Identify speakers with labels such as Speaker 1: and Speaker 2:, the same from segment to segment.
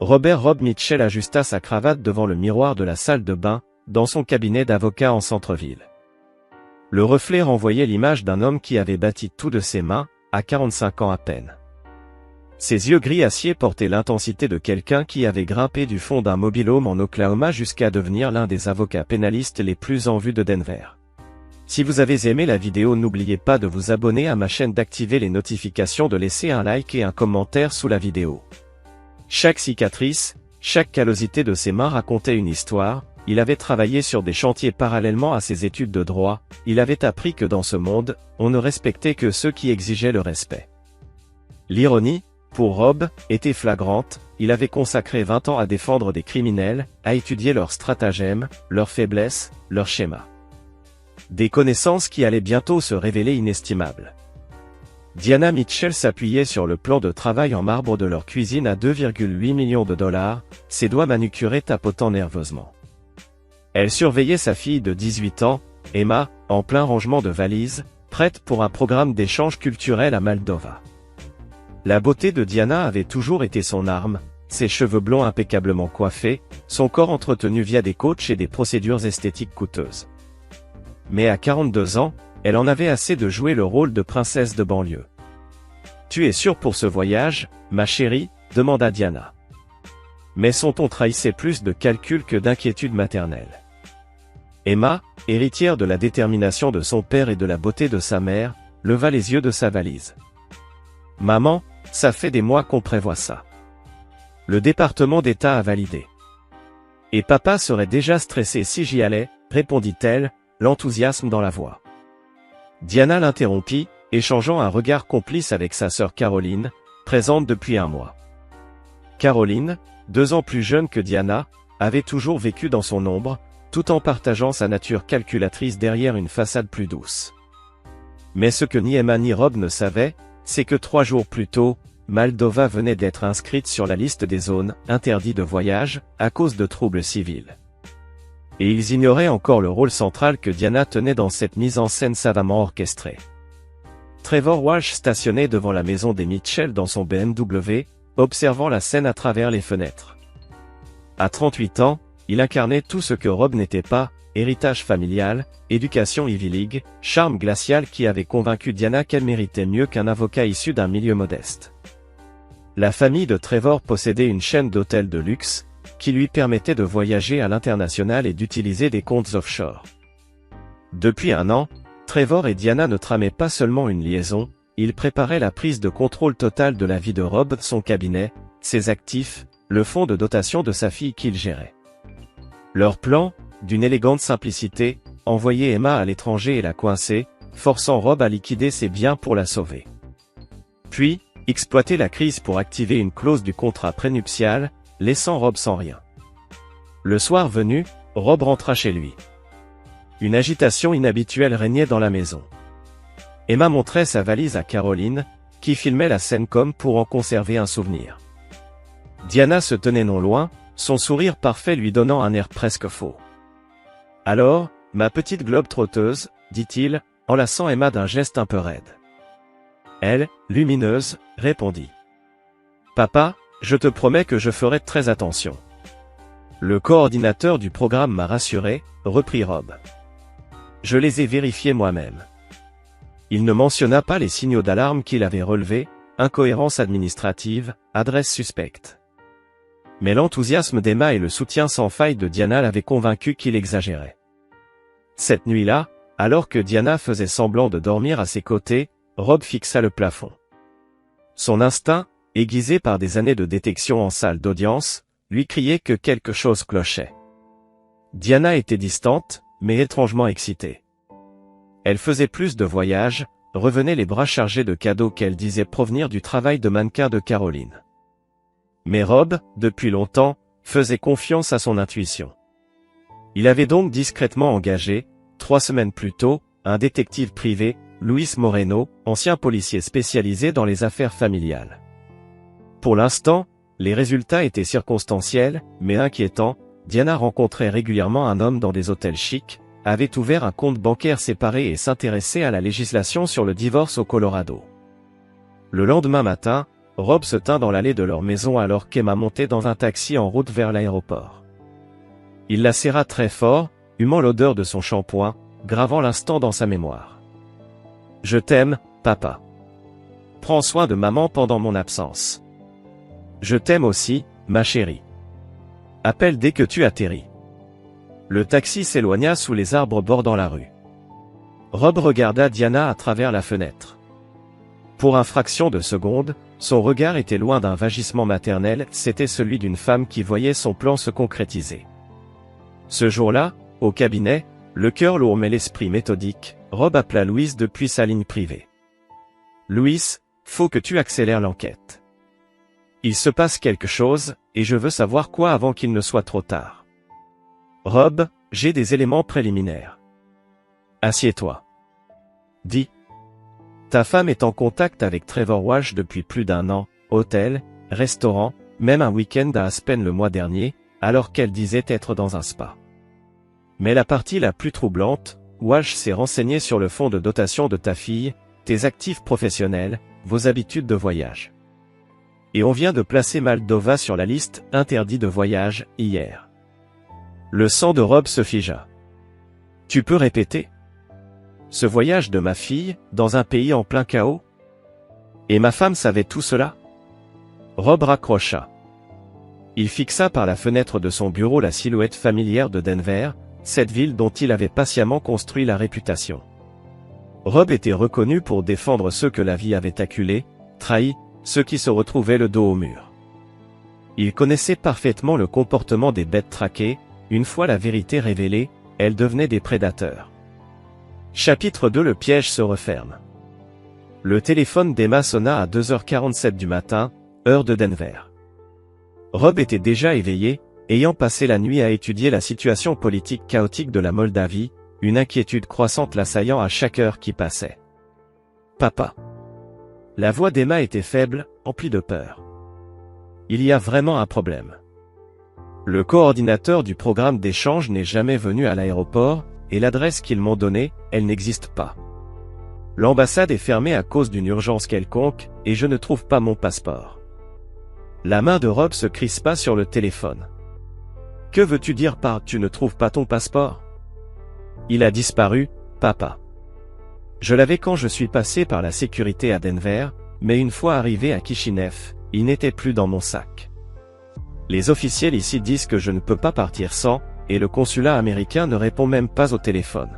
Speaker 1: Rob Mitchell ajusta sa cravate devant le miroir de la salle de bain, dans son cabinet d'avocat en centre-ville. Le reflet renvoyait l'image d'un homme qui avait bâti tout de ses mains, à 45 ans à peine. Ses yeux gris acier portaient l'intensité de quelqu'un qui avait grimpé du fond d'un mobil-home en Oklahoma jusqu'à devenir l'un des avocats pénalistes les plus en vue de Denver. Si vous avez aimé la vidéo, n'oubliez pas de vous abonner à ma chaîne, d'activer les notifications, de laisser un like et un commentaire sous la vidéo. Chaque cicatrice, chaque callosité de ses mains racontait une histoire. Il avait travaillé sur des chantiers parallèlement à ses études de droit. Il avait appris que dans ce monde, on ne respectait que ceux qui exigeaient le respect. L'ironie, pour Rob, était flagrante. Il avait consacré 20 ans à défendre des criminels, à étudier leurs stratagèmes, leurs faiblesses, leurs schémas. Des connaissances qui allaient bientôt se révéler inestimables. Diana Mitchell s'appuyait sur le plan de travail en marbre de leur cuisine à 2,8 millions de $, ses doigts manucurés tapotant nerveusement. Elle surveillait sa fille de 18 ans, Emma, en plein rangement de valises, prête pour un programme d'échange culturel à Moldova. La beauté de Diana avait toujours été son arme, ses cheveux blonds impeccablement coiffés, son corps entretenu via des coachs et des procédures esthétiques coûteuses. Mais à 42 ans, elle en avait assez de jouer le rôle de princesse de banlieue. « Tu es sûre pour ce voyage, ma chérie ?» demanda Diana. Mais son ton trahissait plus de calcul que d'inquiétude maternelle. Emma, héritière de la détermination de son père et de la beauté de sa mère, leva les yeux de sa valise. « Maman, ça fait des mois qu'on prévoit ça. Le département d'État a validé. Et papa serait déjà stressé si j'y allais, répondit-elle, l'enthousiasme dans la voix. Diana l'interrompit, échangeant un regard complice avec sa sœur Caroline, présente depuis un mois. Caroline, 2 ans plus jeune que Diana, avait toujours vécu dans son ombre, tout en partageant sa nature calculatrice derrière une façade plus douce. Mais ce que ni Emma ni Rob ne savaient, c'est que 3 jours plus tôt, Moldova venait d'être inscrite sur la liste des zones interdites de voyage, à cause de troubles civils. Et ils ignoraient encore le rôle central que Diana tenait dans cette mise en scène savamment orchestrée. Trevor Walsh stationnait devant la maison des Mitchell dans son BMW, observant la scène à travers les fenêtres. À 38 ans, il incarnait tout ce que Rob n'était pas: héritage familial, éducation Ivy League, charme glacial qui avait convaincu Diana qu'elle méritait mieux qu'un avocat issu d'un milieu modeste. La famille de Trevor possédait une chaîne d'hôtels de luxe, qui lui permettait de voyager à l'international et d'utiliser des comptes offshore. Depuis un an, Trevor et Diana ne tramaient pas seulement une liaison, ils préparaient la prise de contrôle totale de la vie de Rob, son cabinet, ses actifs, le fonds de dotation de sa fille qu'il gérait. Leur plan, d'une élégante simplicité, envoyer Emma à l'étranger et la coincer, forçant Rob à liquider ses biens pour la sauver. Puis, exploiter la crise pour activer une clause du contrat prénuptial, laissant Rob sans rien. Le soir venu, Rob rentra chez lui. Une agitation inhabituelle régnait dans la maison. Emma montrait sa valise à Caroline, qui filmait la scène comme pour en conserver un souvenir. Diana se tenait non loin, son sourire parfait lui donnant un air presque faux. « Alors, ma petite globe-trotteuse, dit-il, en lassant Emma d'un geste un peu raide. Elle, lumineuse, répondit. « Papa, je te promets que je ferai très attention. » Le coordinateur du programme m'a rassuré, reprit Rob. Je les ai vérifiés moi-même. Il ne mentionna pas les signaux d'alarme qu'il avait relevés: incohérence administrative, adresse suspecte. Mais l'enthousiasme d'Emma et le soutien sans faille de Diana l'avaient convaincu qu'il exagérait. Cette nuit-là, alors que Diana faisait semblant de dormir à ses côtés, Rob fixa le plafond. Son instinct, aiguisé par des années de détection en salle d'audience, lui criait que quelque chose clochait. Diana était distante, mais étrangement excitée. Elle faisait plus de voyages, revenait les bras chargés de cadeaux qu'elle disait provenir du travail de mannequin de Caroline. Mais Rob, depuis longtemps, faisait confiance à son intuition. Il avait donc discrètement engagé, 3 semaines plus tôt, un détective privé, Luis Moreno, ancien policier spécialisé dans les affaires familiales. Pour l'instant, les résultats étaient circonstanciels, mais inquiétants. Diana rencontrait régulièrement un homme dans des hôtels chics, avait ouvert un compte bancaire séparé et s'intéressait à la législation sur le divorce au Colorado. Le lendemain matin, Rob se tint dans l'allée de leur maison alors qu'Emma montait dans un taxi en route vers l'aéroport. Il la serra très fort, humant l'odeur de son shampoing, gravant l'instant dans sa mémoire. « Je t'aime, papa. Prends soin de maman pendant mon absence. Je t'aime aussi, ma chérie. Appelle dès que tu atterris. » Le taxi s'éloigna sous les arbres bordant la rue. Rob regarda Diana à travers la fenêtre. Pour une fraction de seconde, son regard était loin d'un vagissement maternel, c'était celui d'une femme qui voyait son plan se concrétiser. Ce jour-là, au cabinet, le cœur lourd mais l'esprit méthodique, Rob appela Louise depuis sa ligne privée. « Louise, faut que tu accélères l'enquête. Il se passe quelque chose, et je veux savoir quoi avant qu'il ne soit trop tard. Rob, j'ai des éléments préliminaires. Assieds-toi. Dis. Ta femme est en contact avec Trevor Walsh depuis plus d'1 an, hôtel, restaurant, même un week-end à Aspen le mois dernier, alors qu'elle disait être dans un spa. Mais la partie la plus troublante, Walsh s'est renseigné sur le fonds de dotation de ta fille, tes actifs professionnels, vos habitudes de voyage. Et on vient de placer Moldova sur la liste interdit de voyage, hier. Le sang de Rob se figea. Tu peux répéter? Ce voyage de ma fille, dans un pays en plein chaos? Et ma femme savait tout cela? Rob raccrocha. Il fixa par la fenêtre de son bureau la silhouette familière de Denver, cette ville dont il avait patiemment construit la réputation. Rob était reconnu pour défendre ceux que la vie avait acculés, trahis, ceux qui se retrouvaient le dos au mur. Il connaissait parfaitement le comportement des bêtes traquées, une fois la vérité révélée, elles devenaient des prédateurs. Chapitre 2. Le piège se referme. Le téléphone d'Emma sonna à 2h47 du matin, heure de Denver. Rob était déjà éveillé, ayant passé la nuit à étudier la situation politique chaotique de la Moldavie, une inquiétude croissante l'assaillant à chaque heure qui passait. « Papa. » La voix d'Emma était faible, emplie de peur. « Il y a vraiment un problème. Le coordinateur du programme d'échange n'est jamais venu à l'aéroport, et l'adresse qu'ils m'ont donnée, elle n'existe pas. L'ambassade est fermée à cause d'une urgence quelconque, et je ne trouve pas mon passeport. » La main de Rob se crispa sur le téléphone. « Que veux-tu dire par « tu ne trouves pas ton passeport »?» Il a disparu, papa. Je l'avais quand je suis passé par la sécurité à Denver, mais une fois arrivé à Kishinev, il n'était plus dans mon sac. Les officiels ici disent que je ne peux pas partir sans, et le consulat américain ne répond même pas au téléphone.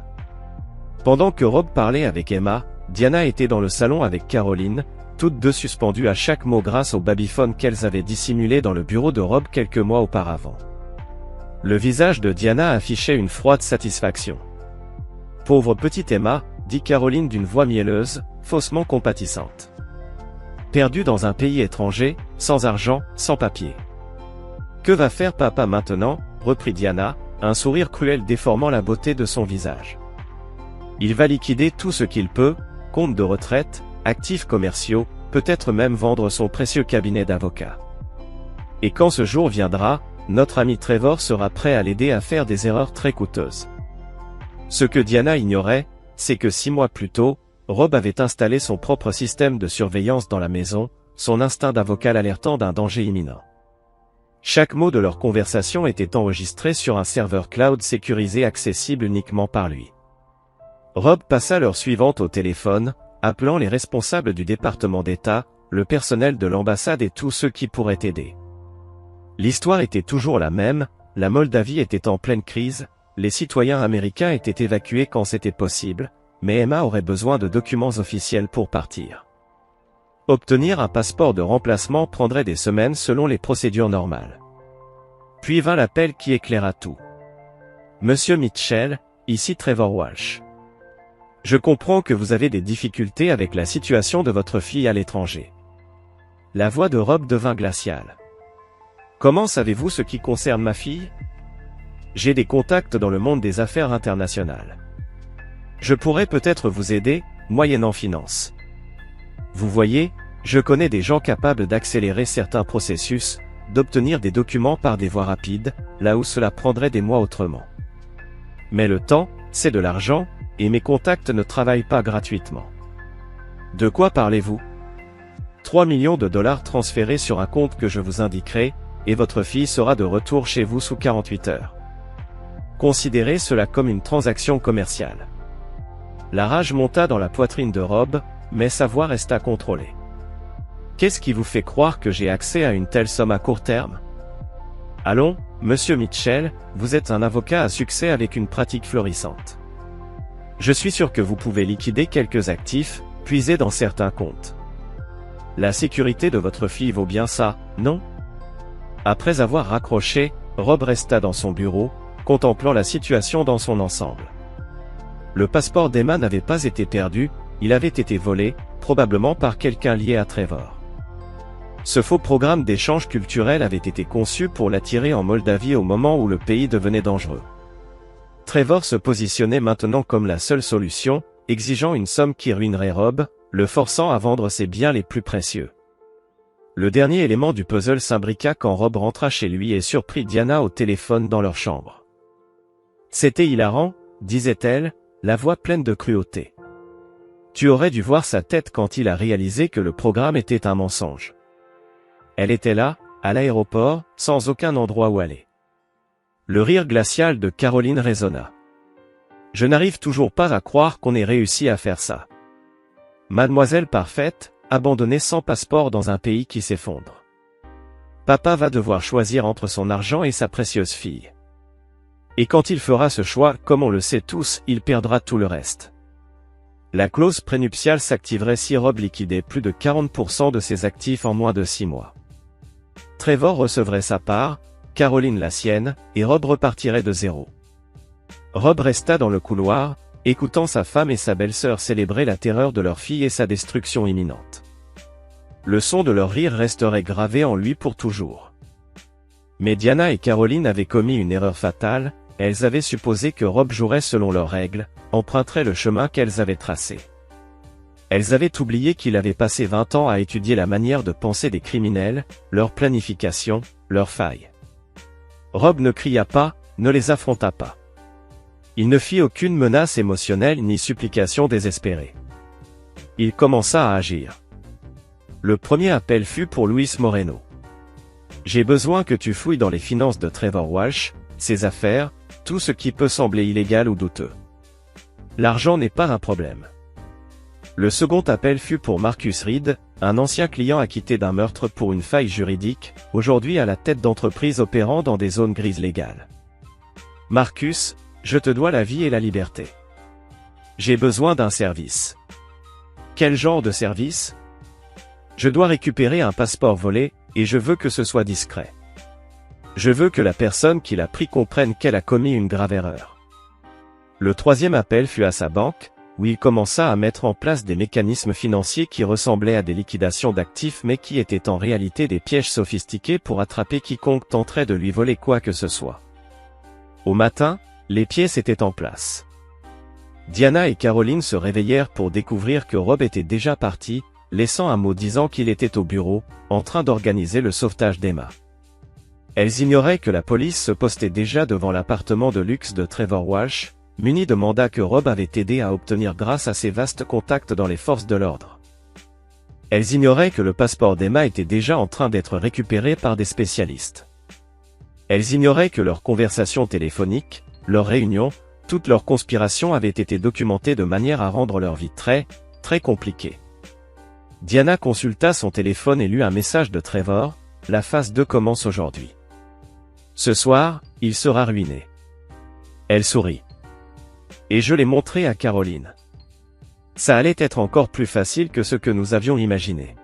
Speaker 1: Pendant que Rob parlait avec Emma, Diana était dans le salon avec Caroline, toutes deux suspendues à chaque mot grâce au babyphone qu'elles avaient dissimulé dans le bureau de Rob quelques mois auparavant. Le visage de Diana affichait une froide satisfaction. « Pauvre petite Emma », dit Caroline d'une voix mielleuse, faussement compatissante. « Perdue dans un pays étranger, sans argent, sans papier. »« Que va faire papa maintenant ?» reprit Diana, un sourire cruel déformant la beauté de son visage. « Il va liquider tout ce qu'il peut, compte de retraite, actifs commerciaux, peut-être même vendre son précieux cabinet d'avocat. Et quand ce jour viendra, notre ami Trevor sera prêt à l'aider à faire des erreurs très coûteuses. » Ce que Diana ignorait, c'est que 6 mois plus tôt, Rob avait installé son propre système de surveillance dans la maison, son instinct d'avocat l'alertant d'un danger imminent. Chaque mot de leur conversation était enregistré sur un serveur cloud sécurisé accessible uniquement par lui. Rob passa l'heure suivante au téléphone, appelant les responsables du département d'État, le personnel de l'ambassade et tous ceux qui pourraient aider. L'histoire était toujours la même, la Moldavie était en pleine crise, les citoyens américains étaient évacués quand c'était possible, mais Emma aurait besoin de documents officiels pour partir. Obtenir un passeport de remplacement prendrait des semaines selon les procédures normales. Puis vint l'appel qui éclaira tout. « Monsieur Mitchell, ici Trevor Walsh. Je comprends que vous avez des difficultés avec la situation de votre fille à l'étranger. » La voix de Rob devint glaciale. « Comment savez-vous ce qui concerne ma fille ? J'ai des contacts dans le monde des affaires internationales. Je pourrais peut-être vous aider, moyennant finance. Vous voyez, je connais des gens capables d'accélérer certains processus, d'obtenir des documents par des voies rapides, là où cela prendrait des mois autrement. Mais le temps, c'est de l'argent, et mes contacts ne travaillent pas gratuitement. » De quoi parlez-vous ? 3 millions de dollars transférés sur un compte que je vous indiquerai, et votre fille sera de retour chez vous sous 48 heures. Considérez cela comme une transaction commerciale. La rage monta dans la poitrine de Rob, mais sa voix resta contrôlée. Qu'est-ce qui vous fait croire que j'ai accès à une telle somme à court terme? Allons, monsieur Mitchell, vous êtes un avocat à succès avec une pratique florissante. Je suis sûr que vous pouvez liquider quelques actifs, puiser dans certains comptes. La sécurité de votre fille vaut bien ça, non? Après avoir raccroché, Rob resta dans son bureau, contemplant la situation dans son ensemble. Le passeport d'Emma n'avait pas été perdu, il avait été volé, probablement par quelqu'un lié à Trevor. Ce faux programme d'échange culturel avait été conçu pour l'attirer en Moldavie au moment où le pays devenait dangereux. Trevor se positionnait maintenant comme la seule solution, exigeant une somme qui ruinerait Rob, le forçant à vendre ses biens les plus précieux. Le dernier élément du puzzle s'imbriqua quand Rob rentra chez lui et surprit Diana au téléphone dans leur chambre. « C'était hilarant, » disait-elle, la voix pleine de cruauté. « Tu aurais dû voir sa tête quand il a réalisé que le programme était un mensonge. » Elle était là, à l'aéroport, sans aucun endroit où aller. Le rire glacial de Caroline résonna. « Je n'arrive toujours pas à croire qu'on ait réussi à faire ça. Mademoiselle parfaite, abandonnée sans passeport dans un pays qui s'effondre. Papa va devoir choisir entre son argent et sa précieuse fille. Et quand il fera ce choix, comme on le sait tous, il perdra tout le reste. » La clause prénuptiale s'activerait si Rob liquidait plus de 40% de ses actifs en moins de 6 mois. Trevor recevrait sa part, Caroline la sienne, et Rob repartirait de zéro. Rob resta dans le couloir, écoutant sa femme et sa belle-sœur célébrer la terreur de leur fille et sa destruction imminente. Le son de leur rire resterait gravé en lui pour toujours. Mais Diana et Caroline avaient commis une erreur fatale, elles avaient supposé que Rob jouerait selon leurs règles, emprunterait le chemin qu'elles avaient tracé. Elles avaient oublié qu'il avait passé 20 ans à étudier la manière de penser des criminels, leur planification, leurs failles. Rob ne cria pas, ne les affronta pas. Il ne fit aucune menace émotionnelle ni supplication désespérée. Il commença à agir. Le premier appel fut pour Luis Moreno. « J'ai besoin que tu fouilles dans les finances de Trevor Walsh, ses affaires, tout ce qui peut sembler illégal ou douteux. L'argent n'est pas un problème. » Le second appel fut pour Marcus Reed, un ancien client acquitté d'un meurtre pour une faille juridique, aujourd'hui à la tête d'entreprises opérant dans des zones grises légales. « Marcus, je te dois la vie et la liberté. J'ai besoin d'un service. » « Quel genre de service ? » ? « Je dois récupérer un passeport volé, et je veux que ce soit discret. Je veux que la personne qui l'a pris comprenne qu'elle a commis une grave erreur. » Le troisième appel fut à sa banque, où il commença à mettre en place des mécanismes financiers qui ressemblaient à des liquidations d'actifs mais qui étaient en réalité des pièges sophistiqués pour attraper quiconque tenterait de lui voler quoi que ce soit. Au matin, les pièces étaient en place. Diana et Caroline se réveillèrent pour découvrir que Rob était déjà parti, laissant un mot disant qu'il était au bureau, en train d'organiser le sauvetage d'Emma. Elles ignoraient que la police se postait déjà devant l'appartement de luxe de Trevor Walsh, muni de mandats que Rob avait aidé à obtenir grâce à ses vastes contacts dans les forces de l'ordre. Elles ignoraient que le passeport d'Emma était déjà en train d'être récupéré par des spécialistes. Elles ignoraient que leurs conversations téléphoniques, leurs réunions, toute leur conspiration avaient été documentées de manière à rendre leur vie très compliquée. Diana consulta son téléphone et lut un message de Trevor, « La phase 2 commence aujourd'hui. Ce soir, il sera ruiné. » Elle sourit. « Et je l'ai montré à Caroline. Ça allait être encore plus facile que ce que nous avions imaginé. »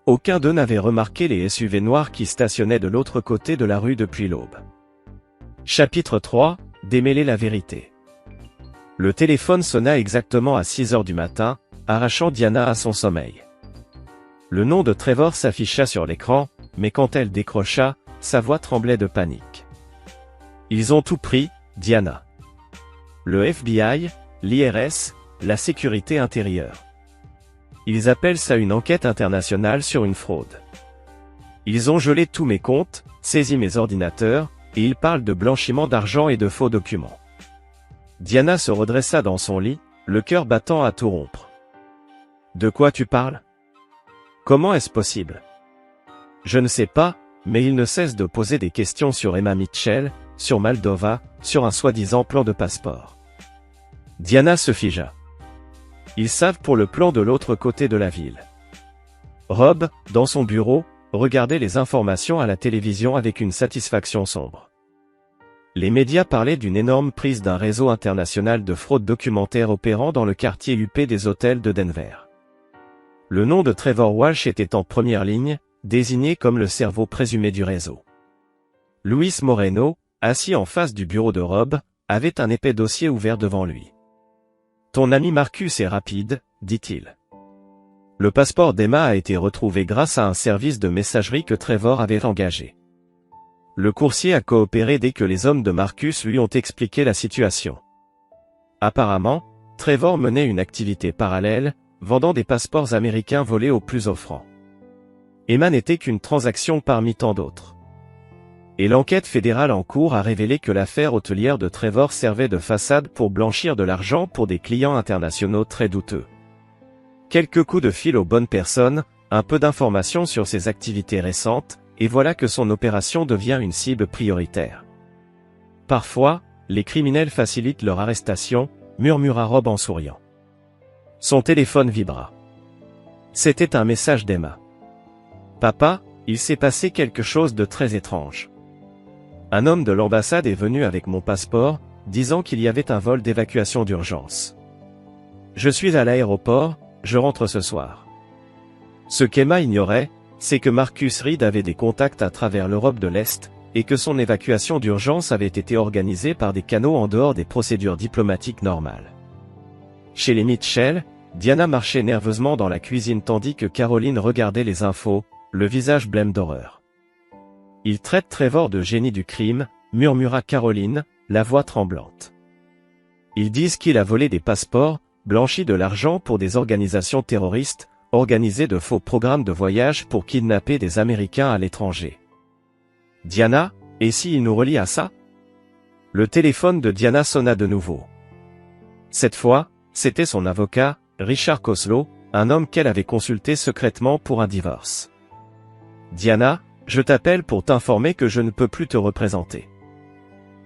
Speaker 1: Aucun d'eux n'avait remarqué les SUV noirs qui stationnaient de l'autre côté de la rue depuis l'aube. Chapitre 3, démêler la vérité. Le téléphone sonna exactement à 6 heures du matin, arrachant Diana à son sommeil. Le nom de Trevor s'afficha sur l'écran, mais quand elle décrocha, sa voix tremblait de panique. « Ils ont tout pris, Diana. Le FBI, l'IRS, la sécurité intérieure. Ils appellent ça une enquête internationale sur une fraude. Ils ont gelé tous mes comptes, saisi mes ordinateurs, et ils parlent de blanchiment d'argent et de faux documents. » Diana se redressa dans son lit, le cœur battant à tout rompre. « De quoi tu parles ? Comment est-ce possible? Je ne sais pas, mais il ne cesse de poser des questions sur Emma Mitchell, sur Moldova, sur un soi-disant plan de passeport. Diana se figea. Ils savent pour le plan de l'autre côté de la ville. Rob, dans son bureau, regardait les informations à la télévision avec une satisfaction sombre. Les médias parlaient d'une énorme prise d'un réseau international de fraude documentaire opérant dans le quartier huppé des hôtels de Denver. Le nom de Trevor Walsh était en première ligne, désigné comme le cerveau présumé du réseau. Luis Moreno, assis en face du bureau de Rob, avait un épais dossier ouvert devant lui. « Ton ami Marcus est rapide, dit-il. Le passeport d'Emma a été retrouvé grâce à un service de messagerie que Trevor avait engagé. Le coursier a coopéré dès que les hommes de Marcus lui ont expliqué la situation. Apparemment, Trevor menait une activité parallèle, vendant des passeports américains volés au plus offrant. Emma n'était qu'une transaction parmi tant d'autres. Et l'enquête fédérale en cours a révélé que l'affaire hôtelière de Trevor servait de façade pour blanchir de l'argent pour des clients internationaux très douteux. Quelques coups de fil aux bonnes personnes, un peu d'informations sur ses activités récentes, et voilà que son opération devient une cible prioritaire. Parfois, les criminels facilitent leur arrestation, murmura Rob en souriant. Son téléphone vibra. C'était un message d'Emma. Papa, il s'est passé quelque chose de très étrange. Un homme de l'ambassade est venu avec mon passeport, disant qu'il y avait un vol d'évacuation d'urgence. Je suis à l'aéroport, je rentre ce soir. Ce qu'Emma ignorait, c'est que Marcus Reed avait des contacts à travers l'Europe de l'Est, et que son évacuation d'urgence avait été organisée par des canaux en dehors des procédures diplomatiques normales. Chez les Mitchell, Diana marchait nerveusement dans la cuisine tandis que Caroline regardait les infos, le visage blême d'horreur. « Il traite Trevor de génie du crime », murmura Caroline, la voix tremblante. « Ils disent qu'il a volé des passeports, blanchi de l'argent pour des organisations terroristes, organisé de faux programmes de voyage pour kidnapper des Américains à l'étranger. » Diana, et si il nous relie à ça? Le téléphone de Diana sonna de nouveau. Cette fois, c'était son avocat, Richard Koslow, un homme qu'elle avait consulté secrètement pour un divorce. Diana, je t'appelle pour t'informer que je ne peux plus te représenter.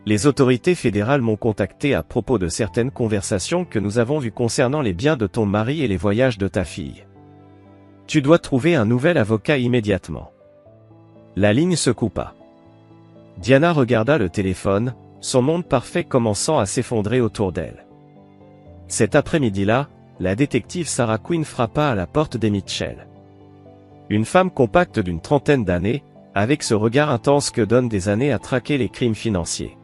Speaker 1: Les autorités fédérales m'ont contacté à propos de certaines conversations que nous avons vues concernant les biens de ton mari et les voyages de ta fille. Tu dois trouver un nouvel avocat immédiatement. La ligne se coupa. Diana regarda le téléphone, son monde parfait commençant à s'effondrer autour d'elle. Cet après-midi-là, la détective Sarah Quinn frappa à la porte des Mitchell. Une femme compacte d'une trentaine d'années, avec ce regard intense que donnent des années à traquer les crimes financiers.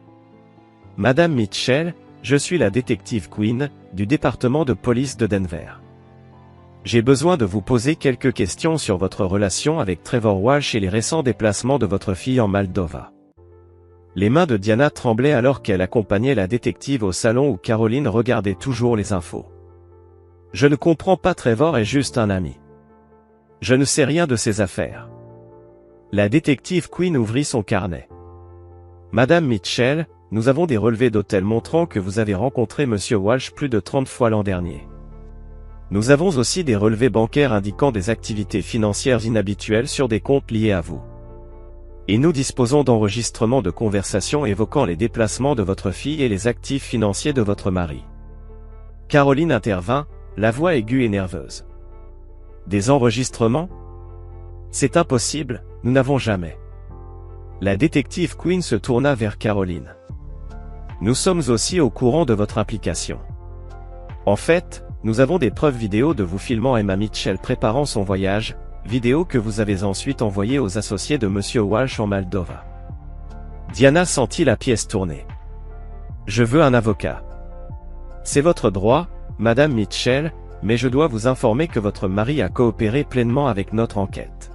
Speaker 1: « Madame Mitchell, je suis la détective Quinn, du département de police de Denver. J'ai besoin de vous poser quelques questions sur votre relation avec Trevor Walsh et les récents déplacements de votre fille en Moldova. » Les mains de Diana tremblaient alors qu'elle accompagnait la détective au salon où Caroline regardait toujours les infos. « Je ne comprends pas, Trevor est juste un ami. Je ne sais rien de ses affaires. » La détective Quinn ouvrit son carnet. « Madame Mitchell, nous avons des relevés d'hôtel montrant que vous avez rencontré Monsieur Walsh plus de 30 fois l'an dernier. Nous avons aussi des relevés bancaires indiquant des activités financières inhabituelles sur des comptes liés à vous. Et nous disposons d'enregistrements de conversations évoquant les déplacements de votre fille et les actifs financiers de votre mari. » Caroline intervint, la voix aiguë et nerveuse. « Des enregistrements? C'est impossible, nous n'avons jamais. » La détective Quinn se tourna vers Caroline. « Nous sommes aussi au courant de votre implication. En fait, nous avons des preuves vidéo de vous filmant Emma Mitchell préparant son voyage, vidéo que vous avez ensuite envoyée aux associés de Monsieur Walsh en Moldova. » Diana sentit la pièce tourner. « Je veux un avocat. » « C'est votre droit, Madame Mitchell, mais je dois vous informer que votre mari a coopéré pleinement avec notre enquête.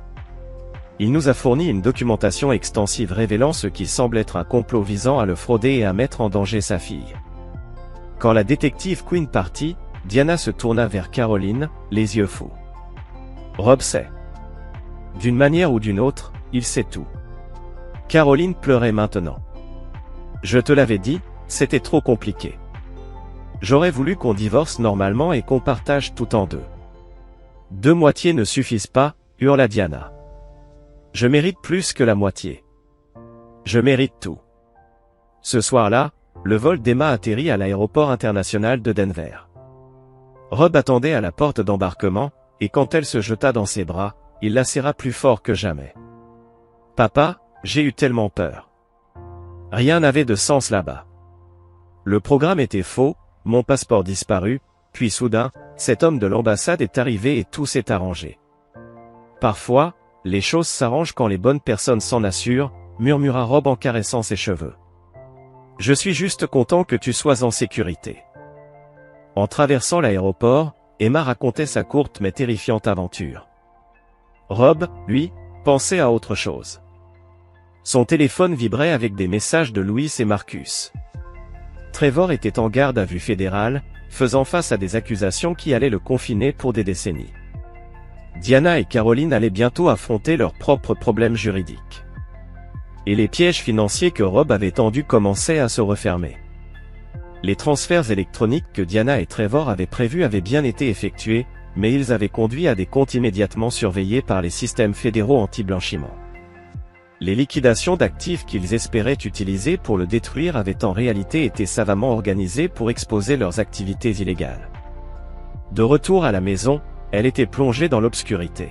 Speaker 1: Il nous a fourni une documentation extensive révélant ce qui semble être un complot visant à le frauder et à mettre en danger sa fille. » Quand la détective Quinn partit, Diana se tourna vers Caroline, les yeux fous. « Rob sait. D'une manière ou d'une autre, il sait tout. » Caroline pleurait maintenant. « Je te l'avais dit, c'était trop compliqué. J'aurais voulu qu'on divorce normalement et qu'on partage tout en deux. 2 moitiés ne suffisent pas, hurla Diana. Je mérite plus que la moitié. Je mérite tout. Ce soir-là, le vol d'Emma atterrit à l'aéroport international de Denver. Rob attendait à la porte d'embarquement, et quand elle se jeta dans ses bras, il la serra plus fort que jamais. « Papa, j'ai eu tellement peur. Rien n'avait de sens là-bas. Le programme était faux, mon passeport disparu, puis soudain, cet homme de l'ambassade est arrivé et tout s'est arrangé. Parfois, les choses s'arrangent quand les bonnes personnes s'en assurent, murmura Rob en caressant ses cheveux. Je suis juste content que tu sois en sécurité. » En traversant l'aéroport, Emma racontait sa courte mais terrifiante aventure. Rob, lui, pensait à autre chose. Son téléphone vibrait avec des messages de Louis et Marcus. Trevor était en garde à vue fédérale, faisant face à des accusations qui allaient le confiner pour des décennies. Diana et Caroline allaient bientôt affronter leurs propres problèmes juridiques. Et les pièges financiers que Rob avait tendus commençaient à se refermer. Les transferts électroniques que Diana et Trevor avaient prévus avaient bien été effectués, mais ils avaient conduit à des comptes immédiatement surveillés par les systèmes fédéraux anti-blanchiment. Les liquidations d'actifs qu'ils espéraient utiliser pour le détruire avaient en réalité été savamment organisées pour exposer leurs activités illégales. De retour à la maison, elle était plongée dans l'obscurité.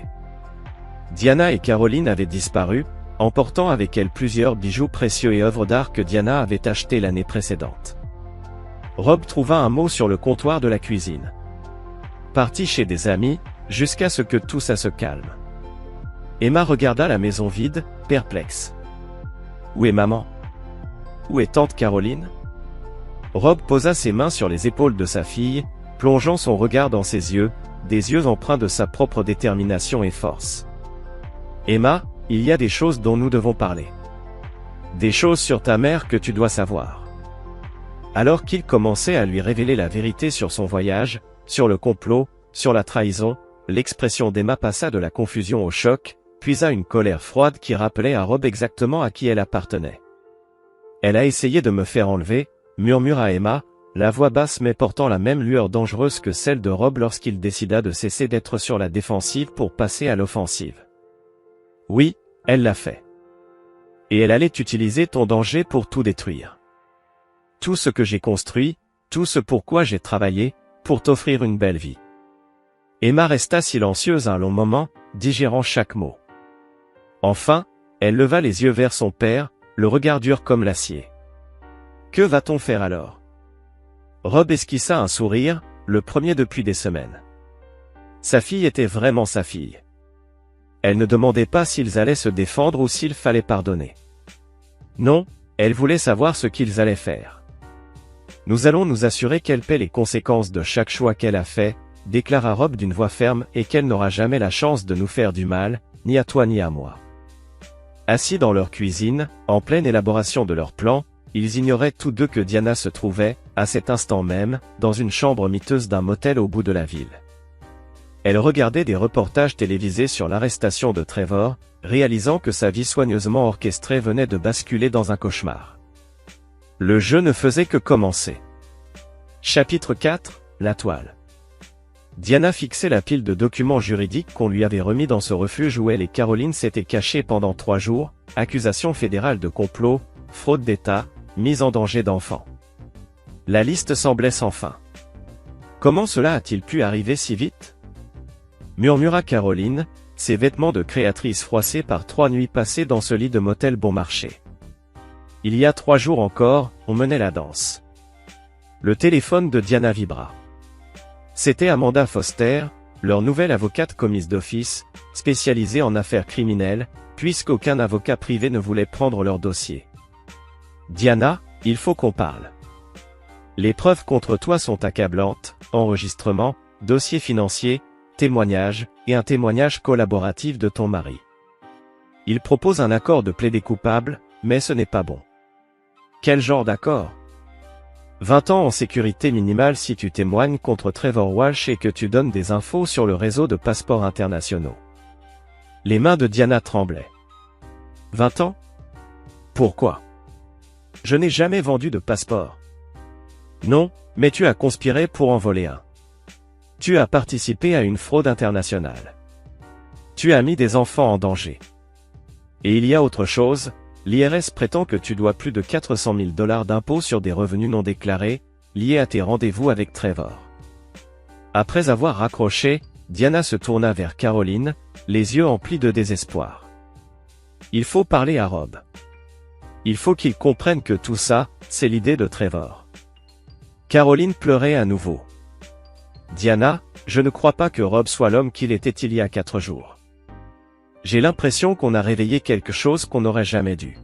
Speaker 1: Diana et Caroline avaient disparu, emportant avec elles plusieurs bijoux précieux et œuvres d'art que Diana avait achetés l'année précédente. Rob trouva un mot sur le comptoir de la cuisine. Parti chez des amis, jusqu'à ce que tout ça se calme. Emma regarda la maison vide, perplexe. Où est maman? Où est tante Caroline? Rob posa ses mains sur les épaules de sa fille, plongeant son regard dans ses yeux, des yeux empreints de sa propre détermination et force. Emma, il y a des choses dont nous devons parler. Des choses sur ta mère que tu dois savoir. Alors qu'il commençait à lui révéler la vérité sur son voyage, sur le complot, sur la trahison, l'expression d'Emma passa de la confusion au choc, puis à une colère froide qui rappelait à Rob exactement à qui elle appartenait. Elle a essayé de me faire enlever, murmura Emma, la voix basse mais portant la même lueur dangereuse que celle de Rob lorsqu'il décida de cesser d'être sur la défensive pour passer à l'offensive. Oui, elle l'a fait. Et elle allait utiliser ton danger pour tout détruire. Tout ce que j'ai construit, tout ce pourquoi j'ai travaillé, pour t'offrir une belle vie. Emma resta silencieuse un long moment, digérant chaque mot. Enfin, elle leva les yeux vers son père, le regard dur comme l'acier. Que va-t-on faire alors? Rob esquissa un sourire, le premier depuis des semaines. Sa fille était vraiment sa fille. Elle ne demandait pas s'ils allaient se défendre ou s'il fallait pardonner. Non, elle voulait savoir ce qu'ils allaient faire. Nous allons nous assurer qu'elle paie les conséquences de chaque choix qu'elle a fait, déclara Rob d'une voix ferme, et qu'elle n'aura jamais la chance de nous faire du mal, ni à toi ni à moi. Assis dans leur cuisine, en pleine élaboration de leur plan, ils ignoraient tous deux que Diana se trouvait, à cet instant même, dans une chambre miteuse d'un motel au bout de la ville. Elle regardait des reportages télévisés sur l'arrestation de Trevor, réalisant que sa vie soigneusement orchestrée venait de basculer dans un cauchemar. Le jeu ne faisait que commencer. Chapitre 4, la toile. Diana fixait la pile de documents juridiques qu'on lui avait remis dans ce refuge où elle et Caroline s'étaient cachées pendant 3 jours, accusations fédérales de complot, fraude d'État, mise en danger d'enfants. La liste semblait sans fin. Comment cela a-t-il pu arriver si vite? Murmura Caroline, ses vêtements de créatrice froissés par 3 nuits passées dans ce lit de motel bon marché. Il y a 3 jours encore, on menait la danse. Le téléphone de Diana vibra. C'était Amanda Foster, leur nouvelle avocate commise d'office, spécialisée en affaires criminelles, puisqu'aucun avocat privé ne voulait prendre leur dossier. Diana, il faut qu'on parle. Les preuves contre toi sont accablantes, enregistrements, dossiers financiers, témoignages, et un témoignage collaboratif de ton mari. Il propose un accord de plaidé coupable, mais ce n'est pas bon. Quel genre d'accord? 20 ans en sécurité minimale si tu témoignes contre Trevor Walsh et que tu donnes des infos sur le réseau de passeports internationaux. Les mains de Diana tremblaient. 20 ans? Pourquoi? Je n'ai jamais vendu de passeport. Non, mais tu as conspiré pour en voler un. Tu as participé à une fraude internationale. Tu as mis des enfants en danger. Et il y a autre chose, l'IRS prétend que tu dois plus de 400 000 $ d'impôts sur des revenus non déclarés, liés à tes rendez-vous avec Trevor. Après avoir raccroché, Diana se tourna vers Caroline, les yeux emplis de désespoir. Il faut parler à Rob. Il faut qu'il comprenne que tout ça, c'est l'idée de Trevor. Caroline pleurait à nouveau. Diana, je ne crois pas que Rob soit l'homme qu'il était il y a 4 jours. J'ai l'impression qu'on a réveillé quelque chose qu'on n'aurait jamais dû.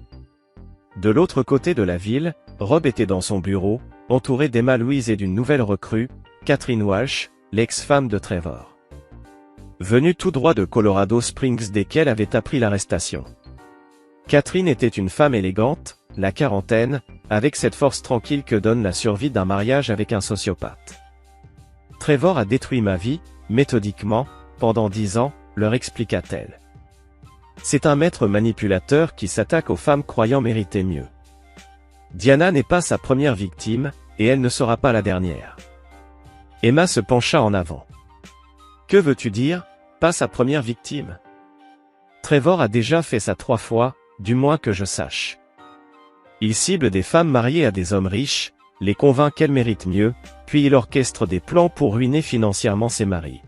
Speaker 1: De l'autre côté de la ville, Rob était dans son bureau, entouré d'Emma Louise et d'une nouvelle recrue, Catherine Walsh, l'ex-femme de Trevor. Venue tout droit de Colorado Springs dès qu'elle avait appris l'arrestation. Catherine était une femme élégante, la quarantaine, avec cette force tranquille que donne la survie d'un mariage avec un sociopathe. Trevor a détruit ma vie, méthodiquement, pendant 10 ans, leur expliqua-t-elle. C'est un maître manipulateur qui s'attaque aux femmes croyant mériter mieux. Diana n'est pas sa première victime, et elle ne sera pas la dernière. Emma se pencha en avant. Que veux-tu dire, pas sa première victime? Trevor a déjà fait ça 3 fois, du moins que je sache. Il cible des femmes mariées à des hommes riches, les convainc qu'elles méritent mieux, puis il orchestre des plans pour ruiner financièrement ses maris.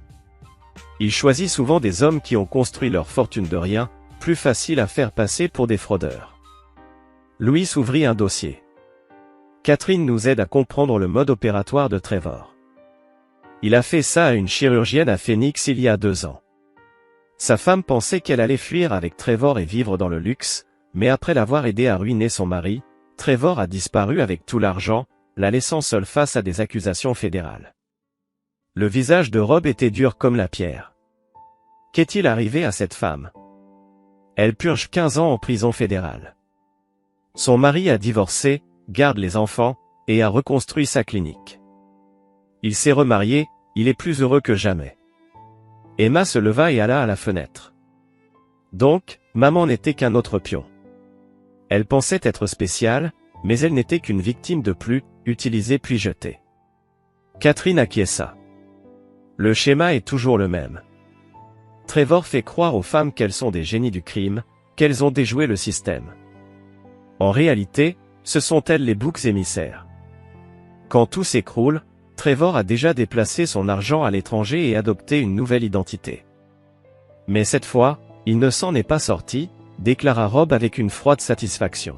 Speaker 1: Il choisit souvent des hommes qui ont construit leur fortune de rien, plus facile à faire passer pour des fraudeurs. Louis ouvrit un dossier. Catherine nous aide à comprendre le mode opératoire de Trevor. Il a fait ça à une chirurgienne à Phoenix il y a 2 ans. Sa femme pensait qu'elle allait fuir avec Trevor et vivre dans le luxe, mais après l'avoir aidé à ruiner son mari, Trevor a disparu avec tout l'argent, la laissant seule face à des accusations fédérales. Le visage de Rob était dur comme la pierre. Qu'est-il arrivé à cette femme? Elle purge 15 ans en prison fédérale. Son mari a divorcé, garde les enfants, et a reconstruit sa clinique. Il s'est remarié, il est plus heureux que jamais. Emma se leva et alla à la fenêtre. Donc, maman n'était qu'un autre pion. Elle pensait être spéciale, mais elle n'était qu'une victime de plus, utilisée puis jetée. Catherine acquiesça. Le schéma est toujours le même. Trevor fait croire aux femmes qu'elles sont des génies du crime, qu'elles ont déjoué le système. En réalité, ce sont elles les boucs émissaires. Quand tout s'écroule, Trevor a déjà déplacé son argent à l'étranger et adopté une nouvelle identité. Mais cette fois, il ne s'en est pas sorti, déclara Rob avec une froide satisfaction.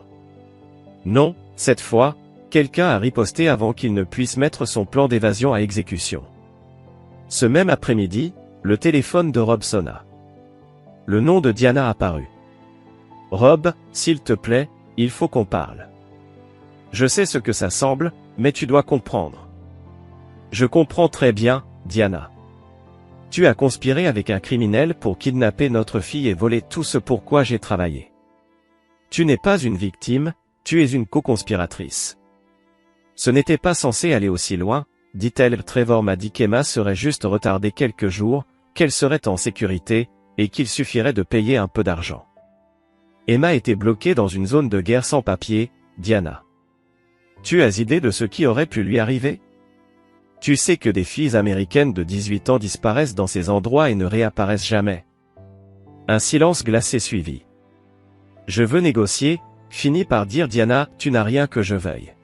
Speaker 1: Non, cette fois, quelqu'un a riposté avant qu'il ne puisse mettre son plan d'évasion à exécution. Ce même après-midi, le téléphone de Rob sonna. Le nom de Diana apparut. « Rob, s'il te plaît, il faut qu'on parle. Je sais ce que ça semble, mais tu dois comprendre. » Je comprends très bien, Diana. Tu as conspiré avec un criminel pour kidnapper notre fille et voler tout ce pour quoi j'ai travaillé. Tu n'es pas une victime, tu es une co-conspiratrice. Ce n'était pas censé aller aussi loin, dit-elle. Trevor m'a dit qu'Emma serait juste retardée quelques jours, qu'elle serait en sécurité, et qu'il suffirait de payer un peu d'argent. Emma était bloquée dans une zone de guerre sans papier, Diana. Tu as idée de ce qui aurait pu lui arriver? Tu sais que des filles américaines de 18 ans disparaissent dans ces endroits et ne réapparaissent jamais. Un silence glacé suivit. Je veux négocier, finit par dire Diana, tu n'as rien que je veuille.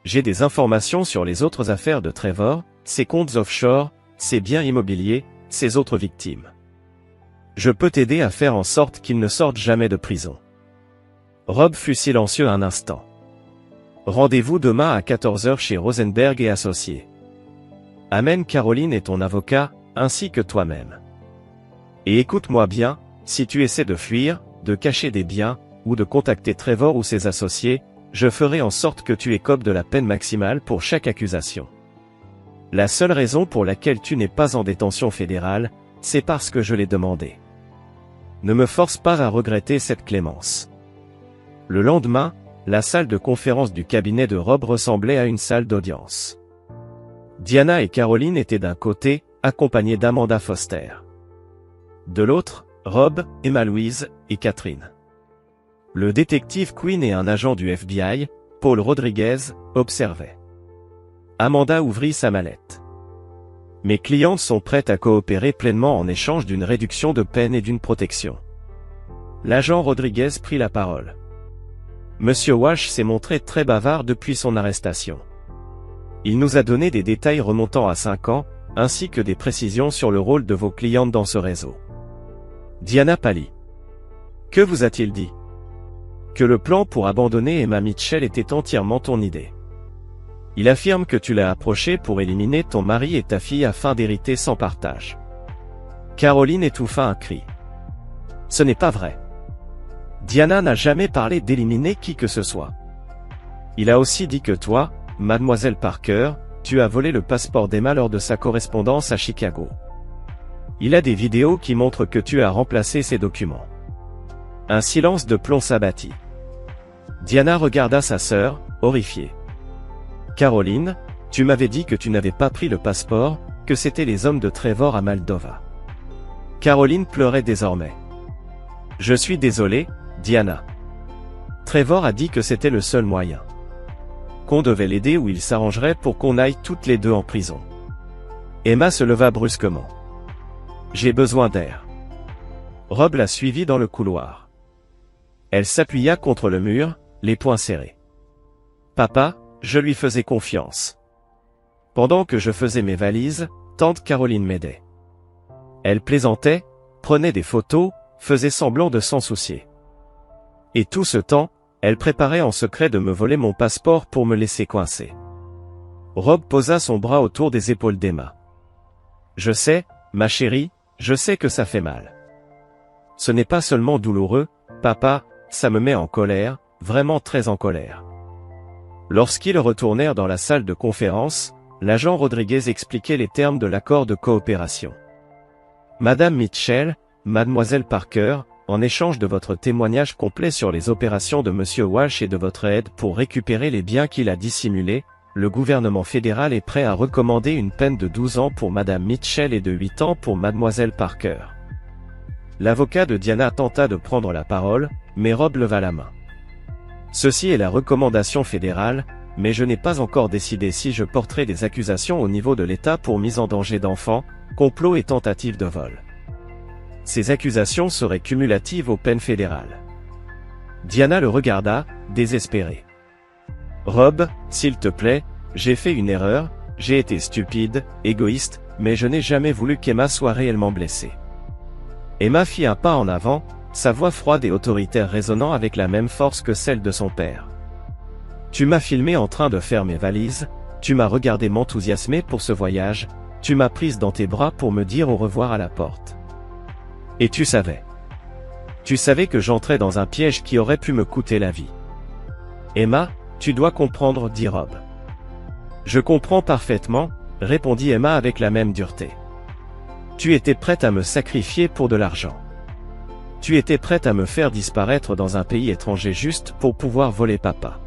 Speaker 1: J'ai des informations sur les autres affaires de Trevor, ses comptes offshore, ses biens immobiliers, ses autres victimes. Je peux t'aider à faire en sorte qu'il ne sorte jamais de prison. Rob fut silencieux un instant. Rendez-vous demain à 14 h chez Rosenberg et Associés. Amène Caroline et ton avocat, ainsi que toi-même. Et écoute-moi bien, si tu essaies de fuir, de cacher des biens, ou de contacter Trevor ou ses associés, je ferai en sorte que tu écopes de la peine maximale pour chaque accusation. La seule raison pour laquelle tu n'es pas en détention fédérale, c'est parce que je l'ai demandé. Ne me force pas à regretter cette clémence. Le lendemain, la salle de conférence du cabinet de Rob ressemblait à une salle d'audience. Diana et Caroline étaient d'un côté, accompagnées d'Amanda Foster. De l'autre, Rob, Emma Louise, et Catherine. Le détective Quinn et un agent du FBI, Paul Rodriguez, observaient. Amanda ouvrit sa mallette. « Mes clientes sont prêtes à coopérer pleinement en échange d'une réduction de peine et d'une protection. L'agent Rodriguez prit la parole. Monsieur Walsh s'est montré très bavard depuis son arrestation. Il nous a donné des détails remontant à 5 ans, ainsi que des précisions sur le rôle de vos clientes dans ce réseau. Diana pâlit. Que vous a-t-il dit? Que le plan pour abandonner Emma Mitchell était entièrement ton idée. Il affirme que tu l'as approché pour éliminer ton mari et ta fille afin d'hériter sans partage. Caroline étouffa un cri. Ce n'est pas vrai. Diana n'a jamais parlé d'éliminer qui que ce soit. Il a aussi dit que toi, mademoiselle Parker, tu as volé le passeport d'Emma lors de sa correspondance à Chicago. Il a des vidéos qui montrent que tu as remplacé ces documents. Un silence de plomb s'abattit. Diana regarda sa sœur, horrifiée. Caroline, tu m'avais dit que tu n'avais pas pris le passeport, que c'étaient les hommes de Trevor à Moldova. Caroline pleurait désormais. Je suis désolé, Diana. Trevor a dit que c'était le seul moyen. Qu'on devait l'aider ou il s'arrangerait pour qu'on aille toutes les deux en prison. Emma se leva brusquement. J'ai besoin d'air. Rob la suivit dans le couloir. Elle s'appuya contre le mur, les poings serrés. Papa, je lui faisais confiance. Pendant que je faisais mes valises, tante Caroline m'aidait. Elle plaisantait, prenait des photos, faisait semblant de s'en soucier. Et tout ce temps, elle préparait en secret de me voler mon passeport pour me laisser coincer. Rob posa son bras autour des épaules d'Emma. Je sais, ma chérie, je sais que ça fait mal. Ce n'est pas seulement douloureux, papa, ça me met en colère, vraiment très en colère. Lorsqu'ils retournèrent dans la salle de conférence, l'agent Rodriguez expliquait les termes de l'accord de coopération. Madame Mitchell, mademoiselle Parker, en échange de votre témoignage complet sur les opérations de Monsieur Walsh et de votre aide pour récupérer les biens qu'il a dissimulés, le gouvernement fédéral est prêt à recommander une peine de 12 ans pour Madame Mitchell et de 8 ans pour Mademoiselle Parker. L'avocat de Diana tenta de prendre la parole, mais Rob leva la main. Ceci est la recommandation fédérale, mais je n'ai pas encore décidé si je porterai des accusations au niveau de l'État pour mise en danger d'enfants, complot et tentative de vol. Ces accusations seraient cumulatives aux peines fédérales. Diana le regarda, désespérée. Rob, s'il te plaît, j'ai fait une erreur, j'ai été stupide, égoïste, mais je n'ai jamais voulu qu'Emma soit réellement blessée. Emma fit un pas en avant, sa voix froide et autoritaire résonnant avec la même force que celle de son père. Tu m'as filmé en train de faire mes valises, tu m'as regardé m'enthousiasmer pour ce voyage, tu m'as prise dans tes bras pour me dire au revoir à la porte. Et tu savais. Tu savais que j'entrais dans un piège qui aurait pu me coûter la vie. Emma, tu dois comprendre, dit Rob. Je comprends parfaitement, répondit Emma avec la même dureté. Tu étais prête à me sacrifier pour de l'argent. Tu étais prête à me faire disparaître dans un pays étranger juste pour pouvoir voler papa.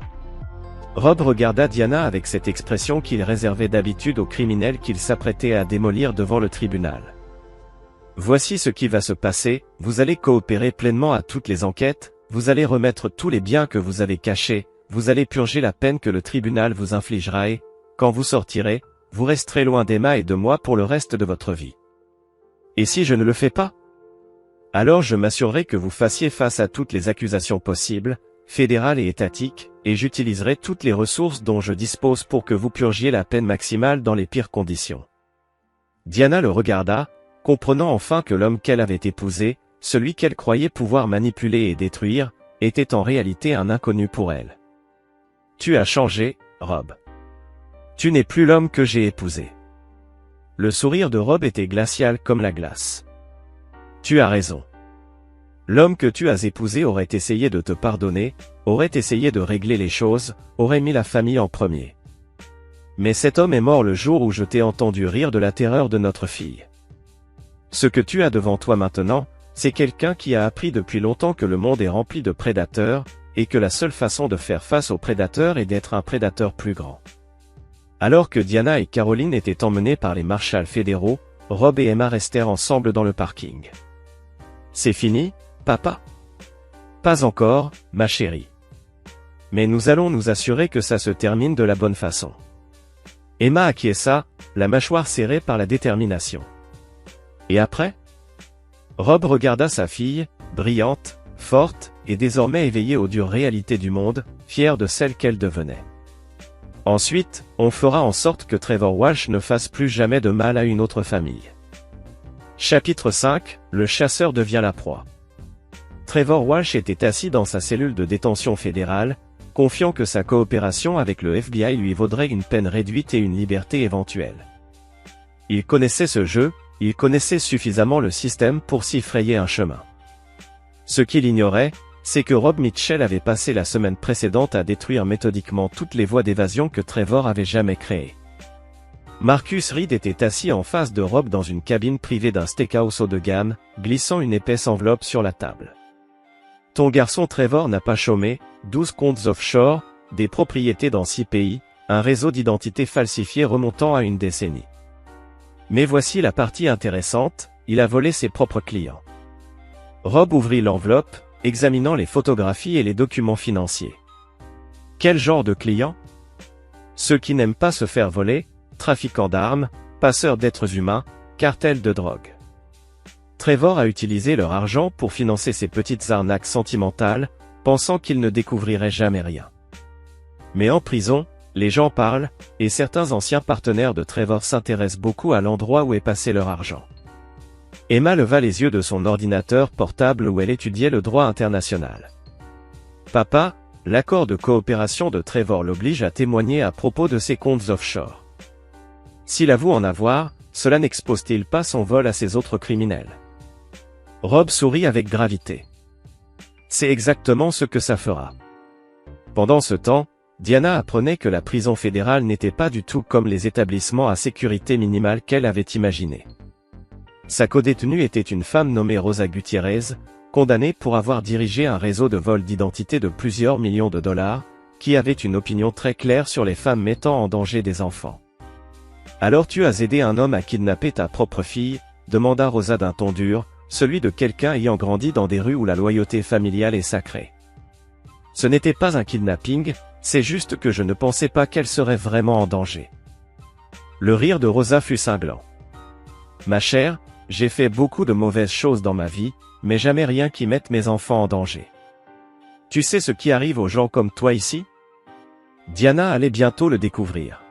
Speaker 1: Rob regarda Diana avec cette expression qu'il réservait d'habitude aux criminels qu'il s'apprêtait à démolir devant le tribunal. Voici ce qui va se passer, vous allez coopérer pleinement à toutes les enquêtes, vous allez remettre tous les biens que vous avez cachés, vous allez purger la peine que le tribunal vous infligera et, quand vous sortirez, vous resterez loin d'Emma et de moi pour le reste de votre vie. Et si je ne le fais pas? Alors je m'assurerai que vous fassiez face à toutes les accusations possibles, fédérales et étatiques, et j'utiliserai toutes les ressources dont je dispose pour que vous purgiez la peine maximale dans les pires conditions. Diana le regarda, comprenant enfin que l'homme qu'elle avait épousé, celui qu'elle croyait pouvoir manipuler et détruire, était en réalité un inconnu pour elle. Tu as changé, Rob. Tu n'es plus l'homme que j'ai épousé. Le sourire de Rob était glacial comme la glace. Tu as raison. L'homme que tu as épousé aurait essayé de te pardonner, aurait essayé de régler les choses, aurait mis la famille en premier. Mais cet homme est mort le jour où je t'ai entendu rire de la terreur de notre fille. Ce que tu as devant toi maintenant, c'est quelqu'un qui a appris depuis longtemps que le monde est rempli de prédateurs, et que la seule façon de faire face aux prédateurs est d'être un prédateur plus grand. Alors que Diana et Caroline étaient emmenées par les marshals fédéraux, Rob et Emma restèrent ensemble dans le parking. C'est fini, papa? Pas encore, ma chérie. Mais nous allons nous assurer que ça se termine de la bonne façon. Emma acquiesça, la mâchoire serrée par la détermination. Et après? Rob regarda sa fille, brillante, forte, et désormais éveillée aux dures réalités du monde, fière de celle qu'elle devenait. Ensuite, on fera en sorte que Trevor Walsh ne fasse plus jamais de mal à une autre famille. Chapitre 5, le chasseur devient la proie. Trevor Walsh était assis dans sa cellule de détention fédérale, confiant que sa coopération avec le FBI lui vaudrait une peine réduite et une liberté éventuelle. Il connaissait ce jeu, il connaissait suffisamment le système pour s'y frayer un chemin. Ce qu'il ignorait, c'est que Rob Mitchell avait passé la semaine précédente à détruire méthodiquement toutes les voies d'évasion que Trevor avait jamais créées. Marcus Reed était assis en face de Rob dans une cabine privée d'un steakhouse haut de gamme, glissant une épaisse enveloppe sur la table. Ton garçon Trevor n'a pas chômé, 12 comptes offshore, des propriétés dans 6 pays, un réseau d'identité falsifié remontant à une décennie. Mais voici la partie intéressante, il a volé ses propres clients. Rob ouvrit l'enveloppe, examinant les photographies et les documents financiers. Quel genre de clients? Ceux qui n'aiment pas se faire voler, trafiquants d'armes, passeurs d'êtres humains, cartels de drogue. Trevor a utilisé leur argent pour financer ses petites arnaques sentimentales, pensant qu'il ne découvrirait jamais rien. Mais en prison, les gens parlent, et certains anciens partenaires de Trevor s'intéressent beaucoup à l'endroit où est passé leur argent. Emma leva les yeux de son ordinateur portable où elle étudiait le droit international. Papa, l'accord de coopération de Trevor l'oblige à témoigner à propos de ses comptes offshore. S'il avoue en avoir, cela n'expose-t-il pas son vol à ses autres criminels? Rob sourit avec gravité. C'est exactement ce que ça fera. Pendant ce temps, Diana apprenait que la prison fédérale n'était pas du tout comme les établissements à sécurité minimale qu'elle avait imaginés. Sa codétenue était une femme nommée Rosa Gutiérrez, condamnée pour avoir dirigé un réseau de vol d'identité de plusieurs millions de dollars, qui avait une opinion très claire sur les femmes mettant en danger des enfants. « Alors tu as aidé un homme à kidnapper ta propre fille ?» demanda Rosa d'un ton dur, celui de quelqu'un ayant grandi dans des rues où la loyauté familiale est sacrée. « Ce n'était pas un kidnapping, c'est juste que je ne pensais pas qu'elle serait vraiment en danger. » Le rire de Rosa fut cinglant. « Ma chère, j'ai fait beaucoup de mauvaises choses dans ma vie, mais jamais rien qui mette mes enfants en danger. Tu sais ce qui arrive aux gens comme toi ici? » Diana allait bientôt le découvrir.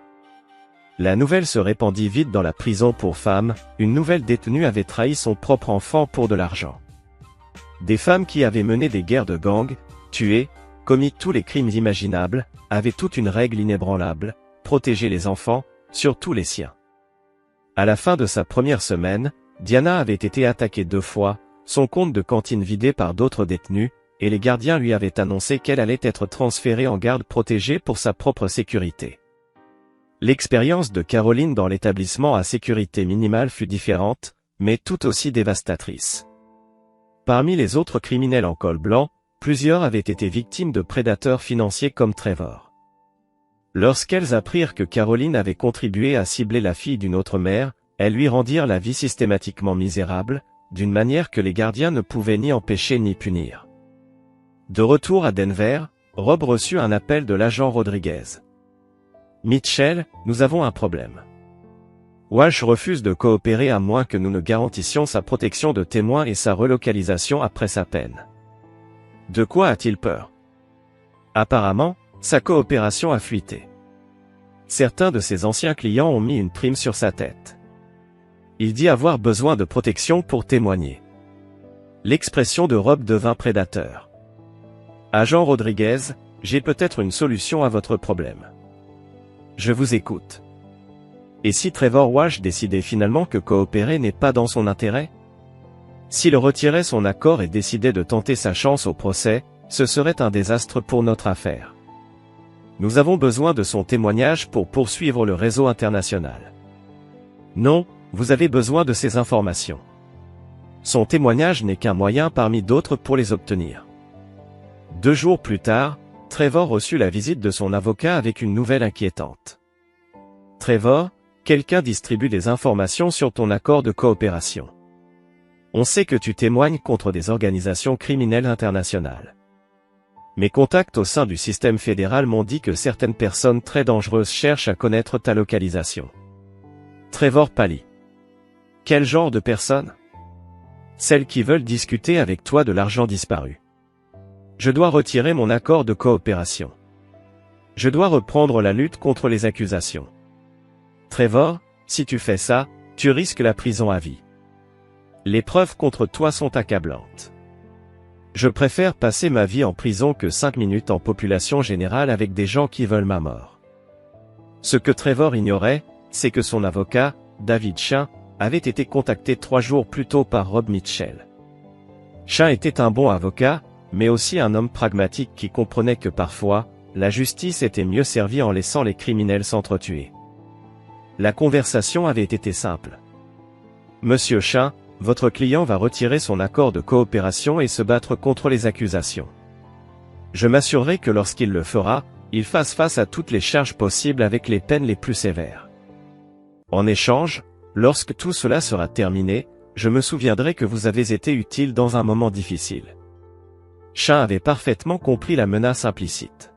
Speaker 1: La nouvelle se répandit vite dans la prison pour femmes, une nouvelle détenue avait trahi son propre enfant pour de l'argent. Des femmes qui avaient mené des guerres de gang, tué, commis tous les crimes imaginables, avaient toute une règle inébranlable, protéger les enfants, surtout les siens. À la fin de sa première semaine, Diana avait été attaquée 2 fois, son compte de cantine vidé par d'autres détenus, et les gardiens lui avaient annoncé qu'elle allait être transférée en garde protégée pour sa propre sécurité. L'expérience de Caroline dans l'établissement à sécurité minimale fut différente, mais tout aussi dévastatrice. Parmi les autres criminels en col blanc, plusieurs avaient été victimes de prédateurs financiers comme Trevor. Lorsqu'elles apprirent que Caroline avait contribué à cibler la fille d'une autre mère, elles lui rendirent la vie systématiquement misérable, d'une manière que les gardiens ne pouvaient ni empêcher ni punir. De retour à Denver, Rob reçut un appel de l'agent Rodriguez. « Mitchell, nous avons un problème. Walsh refuse de coopérer à moins que nous ne garantissions sa protection de témoin et sa relocalisation après sa peine. De quoi a-t-il peur? Apparemment, sa coopération a fuité. Certains de ses anciens clients ont mis une prime sur sa tête. Il dit avoir besoin de protection pour témoigner. » L'expression de Rob devint prédateur. « Agent Rodriguez, j'ai peut-être une solution à votre problème. Je vous écoute. Et si Trevor Walsh décidait finalement que coopérer n'est pas dans son intérêt? S'il retirait son accord et décidait de tenter sa chance au procès, ce serait un désastre pour notre affaire. Nous avons besoin de son témoignage pour poursuivre le réseau international. Non, vous avez besoin de ces informations. Son témoignage n'est qu'un moyen parmi d'autres pour les obtenir. » 2 jours plus tard, Trevor reçut la visite de son avocat avec une nouvelle inquiétante. « Trevor, quelqu'un distribue des informations sur ton accord de coopération. On sait que tu témoignes contre des organisations criminelles internationales. Mes contacts au sein du système fédéral m'ont dit que certaines personnes très dangereuses cherchent à connaître ta localisation. Trevor pâlit. Quel genre de personnes? Celles qui veulent discuter avec toi de l'argent disparu. Je dois retirer mon accord de coopération. Je dois reprendre la lutte contre les accusations. Trevor, si tu fais ça, tu risques la prison à vie. Les preuves contre toi sont accablantes. Je préfère passer ma vie en prison que 5 minutes en population générale avec des gens qui veulent ma mort. Ce que Trevor ignorait, c'est que son avocat, David Shinn, avait été contacté 3 jours plus tôt par Rob Mitchell. Shinn était un bon avocat, mais aussi un homme pragmatique qui comprenait que parfois, la justice était mieux servie en laissant les criminels s'entretuer. La conversation avait été simple. Monsieur Shinn, votre client va retirer son accord de coopération et se battre contre les accusations. Je m'assurerai que lorsqu'il le fera, il fasse face à toutes les charges possibles avec les peines les plus sévères. En échange, lorsque tout cela sera terminé, je me souviendrai que vous avez été utile dans un moment difficile. Shinn avait parfaitement compris la menace implicite.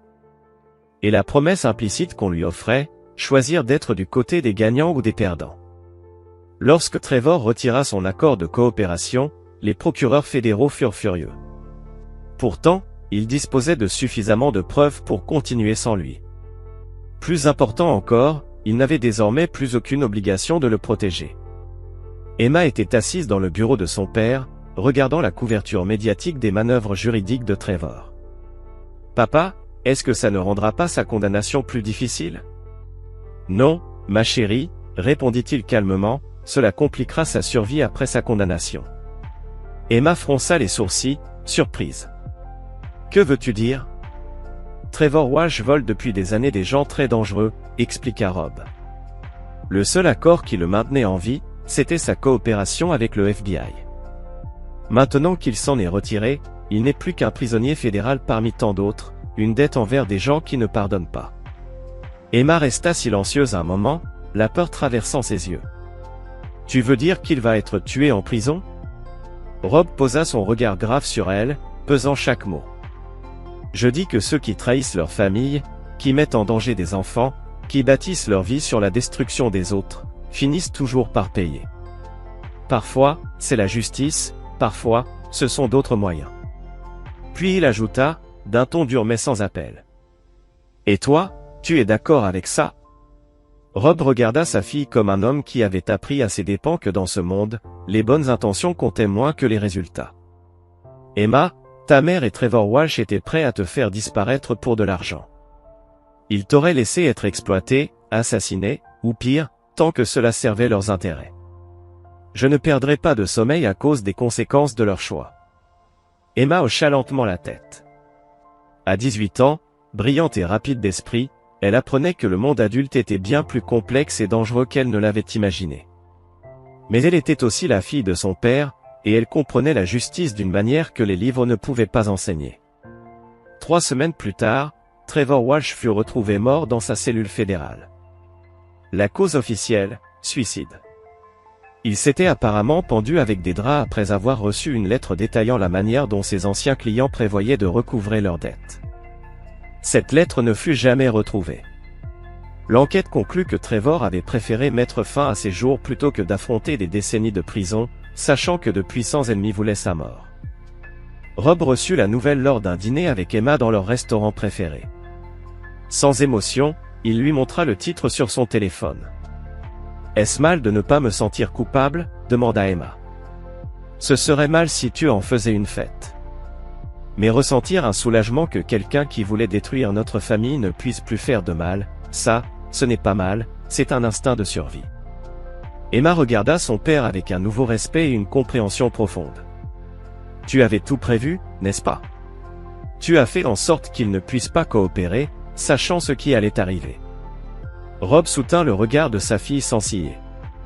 Speaker 1: Et la promesse implicite qu'on lui offrait, choisir d'être du côté des gagnants ou des perdants. Lorsque Trevor retira son accord de coopération, les procureurs fédéraux furent furieux. Pourtant, ils disposaient de suffisamment de preuves pour continuer sans lui. Plus important encore, ils n'avaient désormais plus aucune obligation de le protéger. Emma était assise dans le bureau de son père, regardant la couverture médiatique des manœuvres juridiques de Trevor. « Papa, est-ce que ça ne rendra pas sa condamnation plus difficile ?»« Non, ma chérie, répondit-il calmement, cela compliquera sa survie après sa condamnation. » Emma fronça les sourcils, surprise. « Que veux-tu dire ?»« Trevor Walsh vole depuis des années des gens très dangereux, » expliqua Rob. Le seul accord qui le maintenait en vie, c'était sa coopération avec le FBI. Maintenant qu'il s'en est retiré, il n'est plus qu'un prisonnier fédéral parmi tant d'autres, une dette envers des gens qui ne pardonnent pas. Emma resta silencieuse un moment, la peur traversant ses yeux. « Tu veux dire qu'il va être tué en prison ?» Rob posa son regard grave sur elle, pesant chaque mot. « Je dis que ceux qui trahissent leur famille, qui mettent en danger des enfants, qui bâtissent leur vie sur la destruction des autres, finissent toujours par payer. Parfois, c'est la justice, parfois, ce sont d'autres moyens. » Puis il ajouta, d'un ton dur mais sans appel. « Et toi, tu es d'accord avec ça ?» Rob regarda sa fille comme un homme qui avait appris à ses dépens que dans ce monde, les bonnes intentions comptaient moins que les résultats. « Emma, ta mère et Trevor Walsh étaient prêts à te faire disparaître pour de l'argent. Ils t'auraient laissé être exploité, assassiné, ou pire, tant que cela servait leurs intérêts. Je ne perdrai pas de sommeil à cause des conséquences de leur choix. » Emma hocha lentement la tête. À 18 ans, brillante et rapide d'esprit, elle apprenait que le monde adulte était bien plus complexe et dangereux qu'elle ne l'avait imaginé. Mais elle était aussi la fille de son père, et elle comprenait la justice d'une manière que les livres ne pouvaient pas enseigner. 3 semaines plus tard, Trevor Walsh fut retrouvé mort dans sa cellule fédérale. La cause officielle, suicide. Il s'était apparemment pendu avec des draps après avoir reçu une lettre détaillant la manière dont ses anciens clients prévoyaient de recouvrer leurs dettes. Cette lettre ne fut jamais retrouvée. L'enquête conclut que Trevor avait préféré mettre fin à ses jours plutôt que d'affronter des décennies de prison, sachant que de puissants ennemis voulaient sa mort. Rob reçut la nouvelle lors d'un dîner avec Emma dans leur restaurant préféré. Sans émotion, il lui montra le titre sur son téléphone. « Est-ce mal de ne pas me sentir coupable ?» demanda Emma. « Ce serait mal si tu en faisais une fête. Mais ressentir un soulagement que quelqu'un qui voulait détruire notre famille ne puisse plus faire de mal, ça, ce n'est pas mal, c'est un instinct de survie. » Emma regarda son père avec un nouveau respect et une compréhension profonde. « Tu avais tout prévu, n'est-ce pas? Tu as fait en sorte qu'il ne puisse pas coopérer, sachant ce qui allait arriver. » Rob soutint le regard de sa fille sans ciller.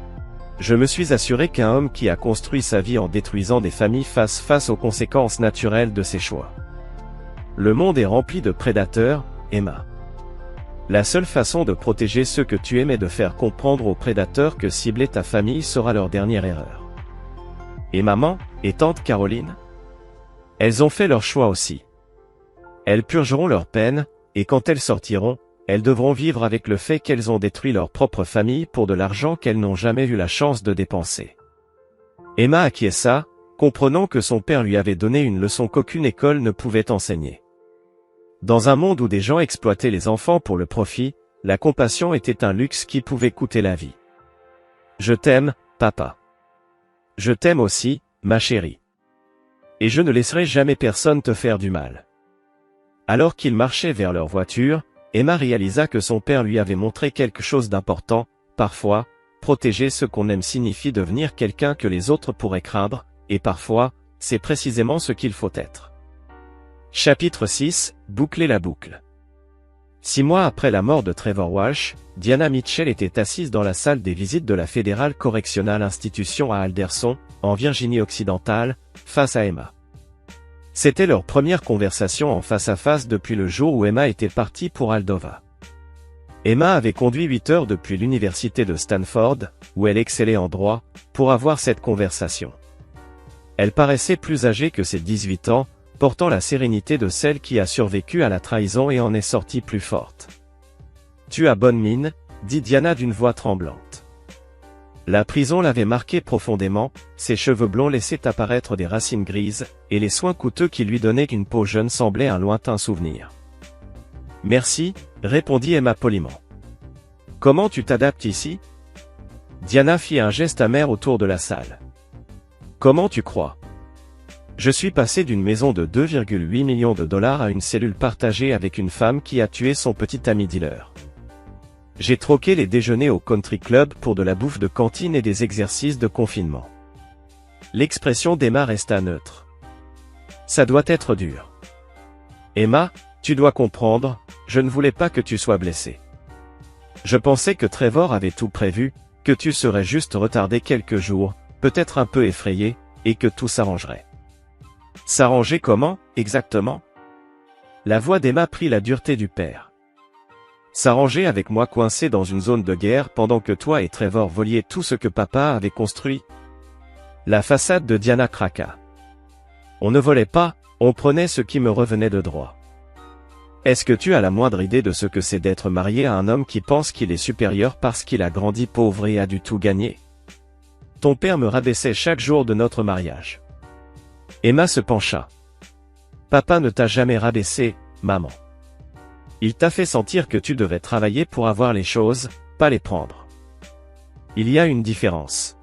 Speaker 1: « Je me suis assuré qu'un homme qui a construit sa vie en détruisant des familles fasse face aux conséquences naturelles de ses choix. Le monde est rempli de prédateurs, Emma. La seule façon de protéger ceux que tu aimes est de faire comprendre aux prédateurs que cibler ta famille sera leur dernière erreur. Et maman, et tante Caroline? Elles ont fait leur choix aussi. Elles purgeront leur peine, et quand elles sortiront, elles devront vivre avec le fait qu'elles ont détruit leur propre famille pour de l'argent qu'elles n'ont jamais eu la chance de dépenser. Emma acquiesça, comprenant que son père lui avait donné une leçon qu'aucune école ne pouvait enseigner. Dans un monde où des gens exploitaient les enfants pour le profit, la compassion était un luxe qui pouvait coûter la vie. Je t'aime, papa. Je t'aime aussi, ma chérie. Et je ne laisserai jamais personne te faire du mal. Alors qu'ils marchaient vers leur voiture, Emma réalisa que son père lui avait montré quelque chose d'important. Parfois, protéger ce qu'on aime signifie devenir quelqu'un que les autres pourraient craindre, et parfois, c'est précisément ce qu'il faut être. Chapitre 6, boucler la boucle. 6 mois après la mort de Trevor Walsh, Diana Mitchell était assise dans la salle des visites de la Federal Correctional Institution à Alderson, en Virginie-Occidentale, face à Emma. C'était leur première conversation en face à face depuis le jour où Emma était partie pour Aldova. Emma avait conduit 8 heures depuis l'université de Stanford, où elle excellait en droit, pour avoir cette conversation. Elle paraissait plus âgée que ses 18 ans, portant la sérénité de celle qui a survécu à la trahison et en est sortie plus forte. « Tu as bonne mine », dit Diana d'une voix tremblante. La prison l'avait marquée profondément, ses cheveux blonds laissaient apparaître des racines grises, et les soins coûteux qui lui donnaient une peau jeune semblaient un lointain souvenir. « Merci », répondit Emma poliment. « Comment tu t'adaptes ici ?» Diana fit un geste amer autour de la salle. « Comment tu crois ? Je suis passé d'une maison de 2,8 millions de dollars à une cellule partagée avec une femme qui a tué son petit ami dealer. J'ai troqué les déjeuners au country club pour de la bouffe de cantine et des exercices de confinement. » L'expression d'Emma resta neutre. « Ça doit être dur. Emma, tu dois comprendre, je ne voulais pas que tu sois blessée. Je pensais que Trevor avait tout prévu, que tu serais juste retardé quelques jours, peut-être un peu effrayé, et que tout s'arrangerait. » S'arranger comment, exactement ? La voix d'Emma prit la dureté du père. S'arranger avec moi coincé dans une zone de guerre pendant que toi et Trevor voliez tout ce que papa avait construit ? La façade de Diana craqua. On ne volait pas, on prenait ce qui me revenait de droit. Est-ce que tu as la moindre idée de ce que c'est d'être marié à un homme qui pense qu'il est supérieur parce qu'il a grandi pauvre et a du tout gagné ? Ton père me rabaissait chaque jour de notre mariage. Emma se pencha. Papa ne t'a jamais rabaissé, maman. Il t'a fait sentir que tu devais travailler pour avoir les choses, pas les prendre. Il y a une différence.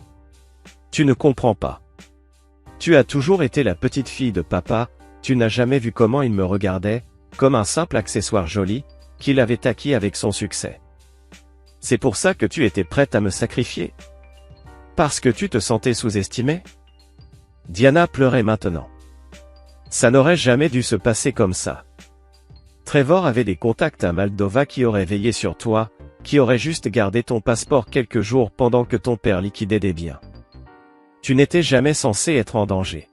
Speaker 1: Tu ne comprends pas. Tu as toujours été la petite fille de papa, tu n'as jamais vu comment il me regardait, comme un simple accessoire joli, qu'il avait acquis avec son succès. C'est pour ça que tu étais prête à me sacrifier ? Parce que tu te sentais sous-estimée ? Diana pleurait maintenant. Ça n'aurait jamais dû se passer comme ça. Trevor avait des contacts à Moldova qui auraient veillé sur toi, qui auraient juste gardé ton passeport quelques jours pendant que ton père liquidait des biens. Tu n'étais jamais censé être en danger.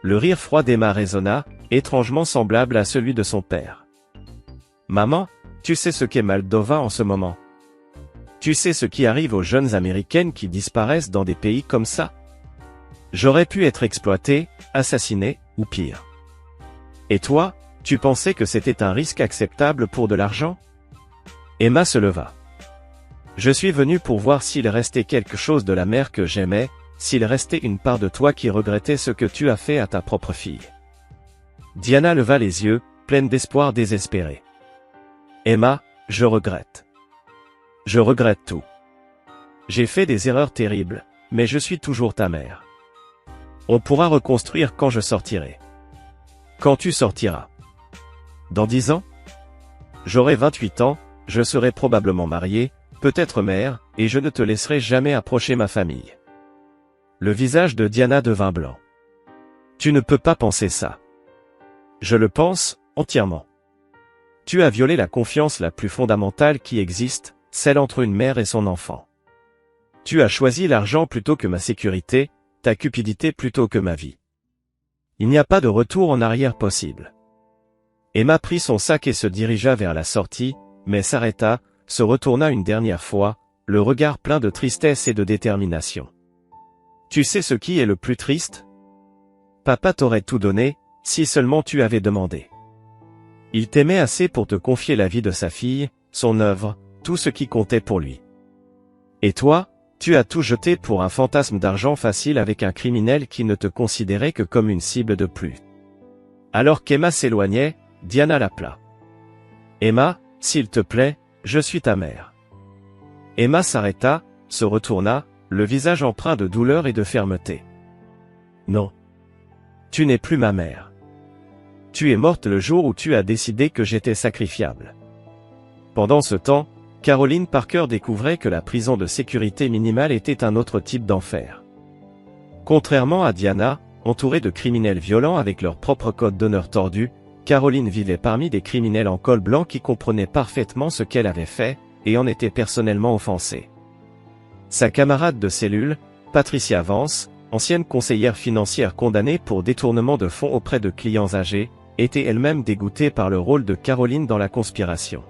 Speaker 1: Le rire froid d'Emma résonna, étrangement semblable à celui de son père. Maman, tu sais ce qu'est Moldova en ce moment. Tu sais ce qui arrive aux jeunes américaines qui disparaissent dans des pays comme ça ? J'aurais pu être exploité, assassiné, ou pire. Et toi, tu pensais que c'était un risque acceptable pour de l'argent ? Emma se leva. Je suis venu pour voir s'il restait quelque chose de la mère que j'aimais, s'il restait une part de toi qui regrettait ce que tu as fait à ta propre fille. Diana leva les yeux, pleine d'espoir désespéré. Emma, je regrette. Je regrette tout. J'ai fait des erreurs terribles, mais je suis toujours ta mère. On pourra reconstruire quand je sortirai. Quand tu sortiras. Dans 10 ans ? J'aurai 28 ans, je serai probablement marié, peut-être mère, et je ne te laisserai jamais approcher ma famille. Le visage de Diana devint blanc. Tu ne peux pas penser ça. Je le pense, entièrement. Tu as violé la confiance la plus fondamentale qui existe, celle entre une mère et son enfant. Tu as choisi l'argent plutôt que ma sécurité, ta cupidité plutôt que ma vie. Il n'y a pas de retour en arrière possible. Emma prit son sac et se dirigea vers la sortie, mais s'arrêta, se retourna une dernière fois, le regard plein de tristesse et de détermination. Tu sais ce qui est le plus triste ? Papa t'aurait tout donné, si seulement tu avais demandé. Il t'aimait assez pour te confier la vie de sa fille, son œuvre, tout ce qui comptait pour lui. Et toi, tu as tout jeté pour un fantasme d'argent facile avec un criminel qui ne te considérait que comme une cible de plus. Alors qu'Emma s'éloignait, Diana l'appela. « Emma, s'il te plaît, je suis ta mère. » Emma s'arrêta, se retourna, le visage empreint de douleur et de fermeté. « Non. Tu n'es plus ma mère. Tu es morte le jour où tu as décidé que j'étais sacrifiable. » Pendant ce temps, Caroline Parker découvrait que la prison de sécurité minimale était un autre type d'enfer. Contrairement à Diana, entourée de criminels violents avec leur propre code d'honneur tordu, Caroline vivait parmi des criminels en col blanc qui comprenaient parfaitement ce qu'elle avait fait, et en étaient personnellement offensés. Sa camarade de cellule, Patricia Vance, ancienne conseillère financière condamnée pour détournement de fonds auprès de clients âgés, était elle-même dégoûtée par le rôle de Caroline dans la conspiration.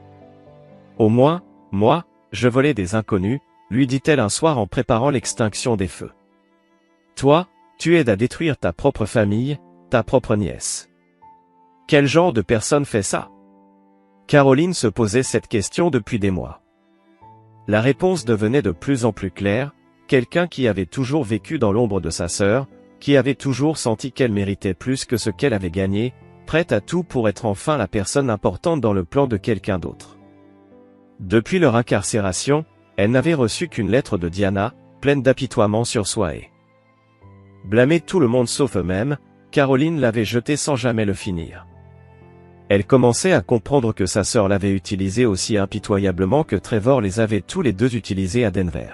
Speaker 1: « Au moins, moi, je volais des inconnus, » lui dit-elle un soir en préparant l'extinction des feux. « Toi, tu aides à détruire ta propre famille, ta propre nièce. Quel genre de personne fait ça ?» Caroline se posait cette question depuis des mois. La réponse devenait de plus en plus claire, quelqu'un qui avait toujours vécu dans l'ombre de sa sœur, qui avait toujours senti qu'elle méritait plus que ce qu'elle avait gagné, prête à tout pour être enfin la personne importante dans le plan de quelqu'un d'autre. Depuis leur incarcération, elle n'avait reçu qu'une lettre de Diana, pleine d'apitoiement sur soi et blâmer tout le monde sauf eux-mêmes, Caroline l'avait jeté sans jamais le finir. Elle commençait à comprendre que sa sœur l'avait utilisé aussi impitoyablement que Trevor les avait tous les deux utilisés à Denver.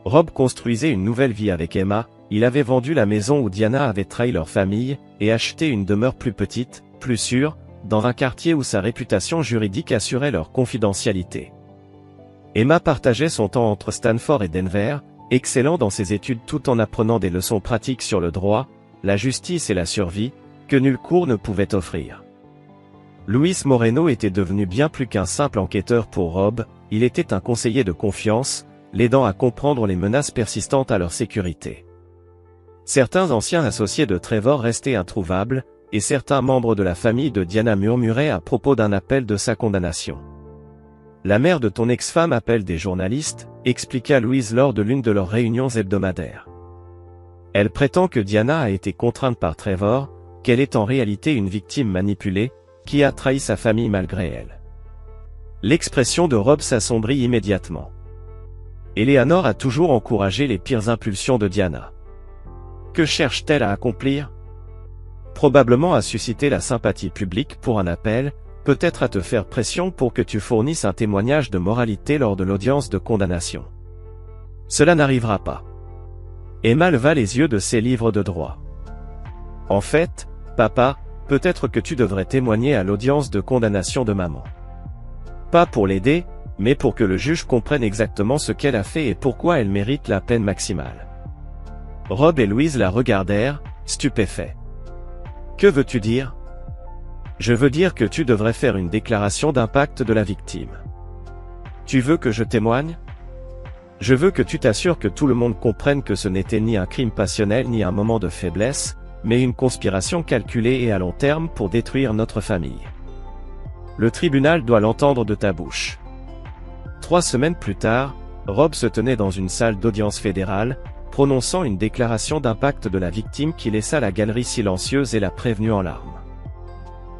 Speaker 1: Rob construisait une nouvelle vie avec Emma, il avait vendu la maison où Diana avait trahi leur famille, et acheté une demeure plus petite, plus sûre, dans un quartier où sa réputation juridique assurait leur confidentialité. Emma partageait son temps entre Stanford et Denver, excellant dans ses études tout en apprenant des leçons pratiques sur le droit, la justice et la survie, que nul cours ne pouvait offrir. Luis Moreno était devenu bien plus qu'un simple enquêteur pour Rob, il était un conseiller de confiance, l'aidant à comprendre les menaces persistantes à leur sécurité. Certains anciens associés de Trevor restaient introuvables, et certains membres de la famille de Diana murmuraient à propos d'un appel de sa condamnation. « La mère de ton ex-femme appelle des journalistes », expliqua Louise lors de l'une de leurs réunions hebdomadaires. Elle prétend que Diana a été contrainte par Trevor, qu'elle est en réalité une victime manipulée, qui a trahi sa famille malgré elle. L'expression de Rob s'assombrit immédiatement. Eleanor a toujours encouragé les pires impulsions de Diana. Que cherche-t-elle à accomplir ? Probablement à susciter la sympathie publique pour un appel, peut-être à te faire pression pour que tu fournisses un témoignage de moralité lors de l'audience de condamnation. Cela n'arrivera pas. Emma leva les yeux de ses livres de droit. En fait, papa, peut-être que tu devrais témoigner à l'audience de condamnation de maman. Pas pour l'aider, mais pour que le juge comprenne exactement ce qu'elle a fait et pourquoi elle mérite la peine maximale. Rob et Louise la regardèrent, stupéfaits. Que veux-tu dire ? Je veux dire que tu devrais faire une déclaration d'impact de la victime. Tu veux que je témoigne ? Je veux que tu t'assures que tout le monde comprenne que ce n'était ni un crime passionnel ni un moment de faiblesse, mais une conspiration calculée et à long terme pour détruire notre famille. Le tribunal doit l'entendre de ta bouche. 3 semaines plus tard, Rob se tenait dans une salle d'audience fédérale, prononçant une déclaration d'impact de la victime qui laissa la galerie silencieuse et la prévenue en larmes.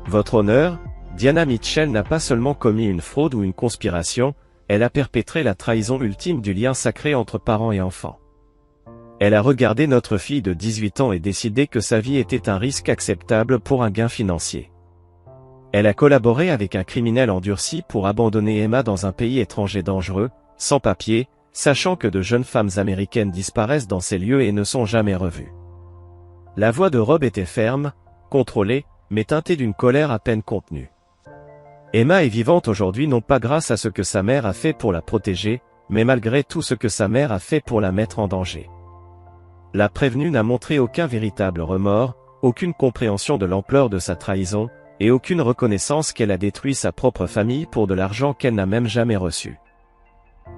Speaker 1: Votre honneur, Diana Mitchell n'a pas seulement commis une fraude ou une conspiration, elle a perpétré la trahison ultime du lien sacré entre parents et enfants. Elle a regardé notre fille de 18 ans et décidé que sa vie était un risque acceptable pour un gain financier. Elle a collaboré avec un criminel endurci pour abandonner Emma dans un pays étranger dangereux, sans papier, sachant que de jeunes femmes américaines disparaissent dans ces lieux et ne sont jamais revues. La voix de Rob était ferme, contrôlée, mais teintée d'une colère à peine contenue. Emma est vivante aujourd'hui non pas grâce à ce que sa mère a fait pour la protéger, mais malgré tout ce que sa mère a fait pour la mettre en danger. La prévenue n'a montré aucun véritable remords, aucune compréhension de l'ampleur de sa trahison, et aucune reconnaissance qu'elle a détruit sa propre famille pour de l'argent qu'elle n'a même jamais reçu.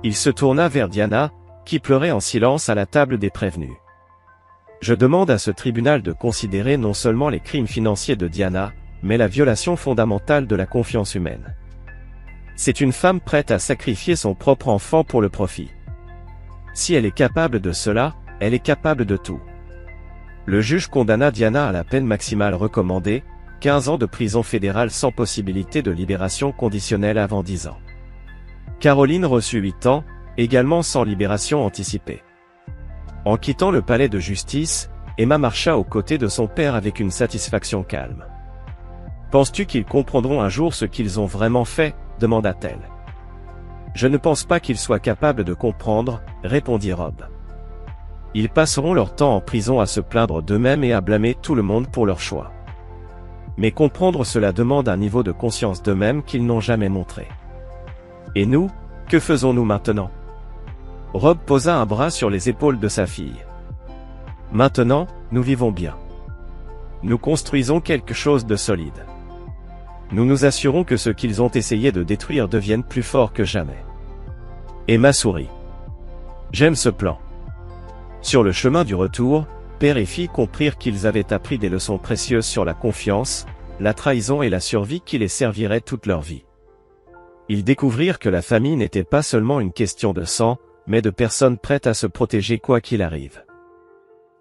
Speaker 1: Il se tourna vers Diana, qui pleurait en silence à la table des prévenus. Je demande à ce tribunal de considérer non seulement les crimes financiers de Diana, mais la violation fondamentale de la confiance humaine. C'est une femme prête à sacrifier son propre enfant pour le profit. Si elle est capable de cela, elle est capable de tout. Le juge condamna Diana à la peine maximale recommandée, 15 ans de prison fédérale sans possibilité de libération conditionnelle avant 10 ans. Caroline reçut 8 ans, également sans libération anticipée. En quittant le palais de justice, Emma marcha aux côtés de son père avec une satisfaction calme. « Penses-tu qu'ils comprendront un jour ce qu'ils ont vraiment fait ?» demanda-t-elle. « Je ne pense pas qu'ils soient capables de comprendre, » répondit Rob. « Ils passeront leur temps en prison à se plaindre d'eux-mêmes et à blâmer tout le monde pour leur choix. Mais comprendre cela demande un niveau de conscience d'eux-mêmes qu'ils n'ont jamais montré. Et nous, que faisons-nous maintenant ?» Rob posa un bras sur les épaules de sa fille. « Maintenant, nous vivons bien. Nous construisons quelque chose de solide. Nous nous assurons que ce qu'ils ont essayé de détruire devienne plus fort que jamais. » Emma sourit. « J'aime ce plan. » Sur le chemin du retour, père et fille comprirent qu'ils avaient appris des leçons précieuses sur la confiance, la trahison et la survie qui les serviraient toute leur vie. Ils découvrirent que la famille n'était pas seulement une question de sang, mais de personnes prêtes à se protéger quoi qu'il arrive.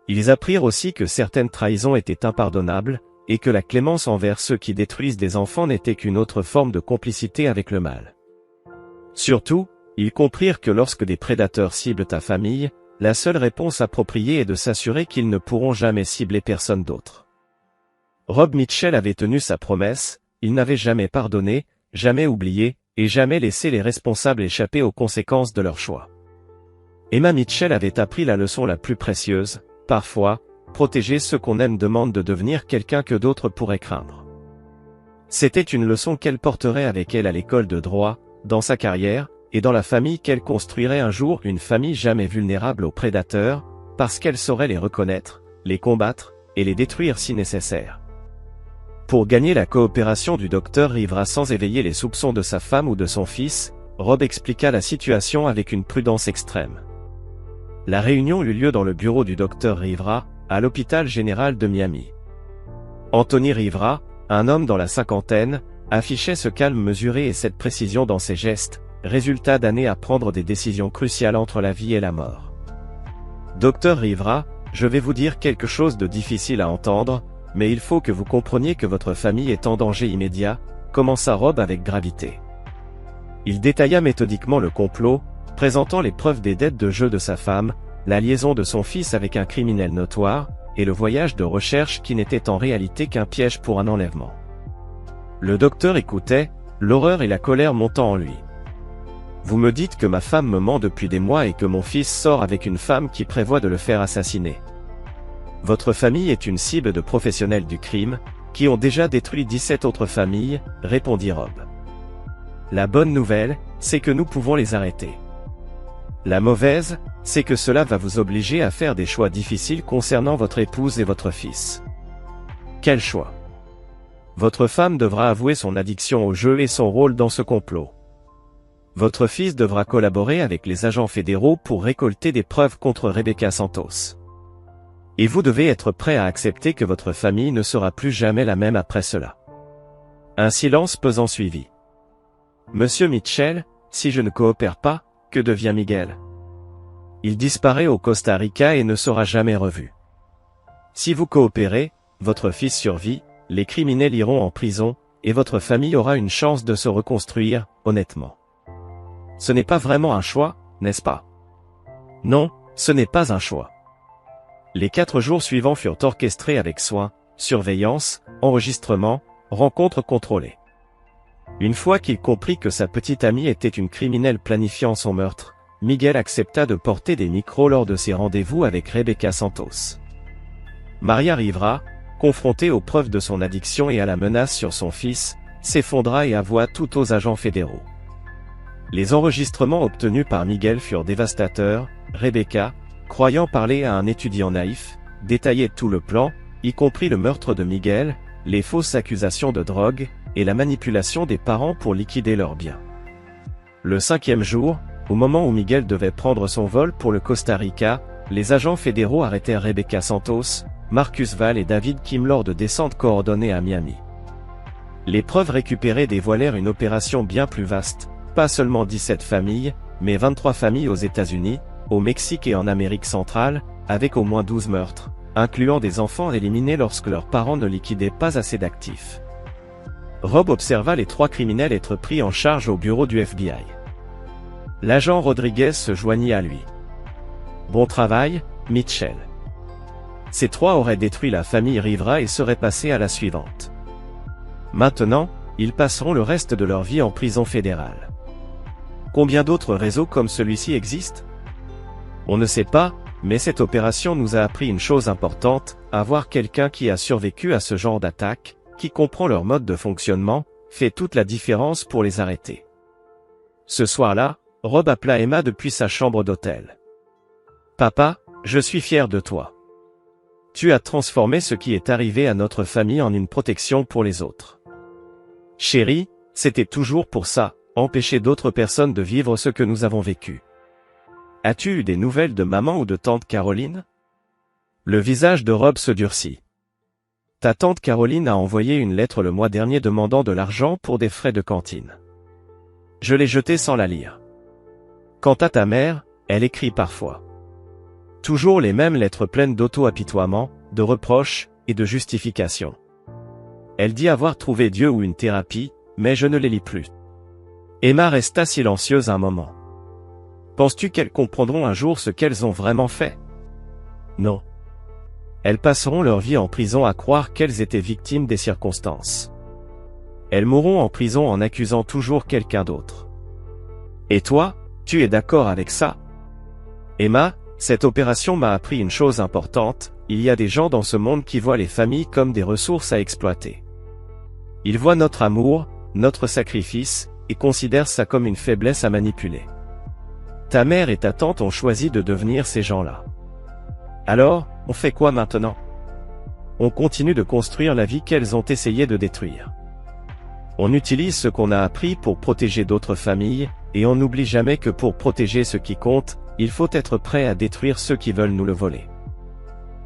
Speaker 1: Ils apprirent aussi que certaines trahisons étaient impardonnables, et que la clémence envers ceux qui détruisent des enfants n'était qu'une autre forme de complicité avec le mal. Surtout, ils comprirent que lorsque des prédateurs ciblent ta famille, la seule réponse appropriée est de s'assurer qu'ils ne pourront jamais cibler personne d'autre. Rob Mitchell avait tenu sa promesse, il n'avait jamais pardonné, jamais oublié, et jamais laissé les responsables échapper aux conséquences de leur choix. Emma Mitchell avait appris la leçon la plus précieuse, parfois, protéger ceux qu'on aime demande de devenir quelqu'un que d'autres pourraient craindre. C'était une leçon qu'elle porterait avec elle à l'école de droit, dans sa carrière, et dans la famille qu'elle construirait un jour, une famille jamais vulnérable aux prédateurs, parce qu'elle saurait les reconnaître, les combattre, et les détruire si nécessaire. Pour gagner la coopération du docteur Rivera sans éveiller les soupçons de sa femme ou de son fils, Rob expliqua la situation avec une prudence extrême. La réunion eut lieu dans le bureau du docteur Rivera, à l'hôpital général de Miami. Anthony Rivera, un homme dans la cinquantaine, affichait ce calme mesuré et cette précision dans ses gestes, résultat d'années à prendre des décisions cruciales entre la vie et la mort. « Docteur Rivera, je vais vous dire quelque chose de difficile à entendre, mais il faut que vous compreniez que votre famille est en danger immédiat, » commença Rob avec gravité. Il détailla méthodiquement le complot, présentant les preuves des dettes de jeu de sa femme, la liaison de son fils avec un criminel notoire, et le voyage de recherche qui n'était en réalité qu'un piège pour un enlèvement. Le docteur écoutait, l'horreur et la colère montant en lui. « Vous me dites que ma femme me ment depuis des mois et que mon fils sort avec une femme qui prévoit de le faire assassiner. Votre famille est une cible de professionnels du crime, qui ont déjà détruit 17 autres familles, » répondit Rob. « La bonne nouvelle, c'est que nous pouvons les arrêter. La mauvaise, c'est que cela va vous obliger à faire des choix difficiles concernant votre épouse et votre fils. Quel choix? Votre femme devra avouer son addiction au jeu et son rôle dans ce complot. Votre fils devra collaborer avec les agents fédéraux pour récolter des preuves contre Rebecca Santos. Et vous devez être prêt à accepter que votre famille ne sera plus jamais la même après cela. » Un silence pesant suivit. « Monsieur Mitchell, si je ne coopère pas, que devient Miguel? Il disparaît au Costa Rica et ne sera jamais revu. Si vous coopérez, votre fils survit, les criminels iront en prison, et votre famille aura une chance de se reconstruire, honnêtement. Ce n'est pas vraiment un choix, n'est-ce pas? Non, ce n'est pas un choix. » Les 4 jours suivants furent orchestrés avec soin, surveillance, enregistrement, rencontres contrôlées. Une fois qu'il comprit que sa petite amie était une criminelle planifiant son meurtre, Miguel accepta de porter des micros lors de ses rendez-vous avec Rebecca Santos. Maria Rivera, confrontée aux preuves de son addiction et à la menace sur son fils, s'effondra et avoua tout aux agents fédéraux. Les enregistrements obtenus par Miguel furent dévastateurs. Rebecca, croyant parler à un étudiant naïf, détaillait tout le plan, y compris le meurtre de Miguel, les fausses accusations de drogue, et la manipulation des parents pour liquider leurs biens. Le 5e jour, au moment où Miguel devait prendre son vol pour le Costa Rica, les agents fédéraux arrêtèrent Rebecca Santos, Marcus Val et David Kim lors de descentes coordonnées à Miami. Les preuves récupérées dévoilèrent une opération bien plus vaste, pas seulement 17 familles, mais 23 familles aux États-Unis, au Mexique et en Amérique centrale, avec au moins 12 meurtres, incluant des enfants éliminés lorsque leurs parents ne liquidaient pas assez d'actifs. Rob observa les 3 criminels être pris en charge au bureau du FBI. L'agent Rodriguez se joignit à lui. Bon travail, Mitchell. Ces 3 auraient détruit la famille Rivera et seraient passés à la suivante. Maintenant, ils passeront le reste de leur vie en prison fédérale. Combien d'autres réseaux comme celui-ci existent? On ne sait pas, mais cette opération nous a appris une chose importante, avoir quelqu'un qui a survécu à ce genre d'attaque, qui comprend leur mode de fonctionnement, fait toute la différence pour les arrêter. Ce soir-là, Rob appela Emma depuis sa chambre d'hôtel. « Papa, je suis fier de toi. Tu as transformé ce qui est arrivé à notre famille en une protection pour les autres. Chérie, c'était toujours pour ça, empêcher d'autres personnes de vivre ce que nous avons vécu. As-tu eu des nouvelles de maman ou de tante Caroline? » Le visage de Rob se durcit. « Ta tante Caroline a envoyé une lettre le mois dernier demandant de l'argent pour des frais de cantine. Je l'ai jetée sans la lire. Quant à ta mère, elle écrit parfois. Toujours les mêmes lettres pleines d'auto-apitoiement, de reproches et de justifications. Elle dit avoir trouvé Dieu ou une thérapie, mais je ne les lis plus. » Emma resta silencieuse un moment. Penses-tu qu'elles comprendront un jour ce qu'elles ont vraiment fait? Non. Elles passeront leur vie en prison à croire qu'elles étaient victimes des circonstances. Elles mourront en prison en accusant toujours quelqu'un d'autre. Et toi, tu es d'accord avec ça? Emma, cette opération m'a appris une chose importante, il y a des gens dans ce monde qui voient les familles comme des ressources à exploiter. Ils voient notre amour, notre sacrifice, et considèrent ça comme une faiblesse à manipuler. Ta mère et ta tante ont choisi de devenir ces gens-là. Alors, on fait quoi maintenant? On continue de construire la vie qu'elles ont essayé de détruire. On utilise ce qu'on a appris pour protéger d'autres familles, et on n'oublie jamais que pour protéger ce qui compte, il faut être prêt à détruire ceux qui veulent nous le voler.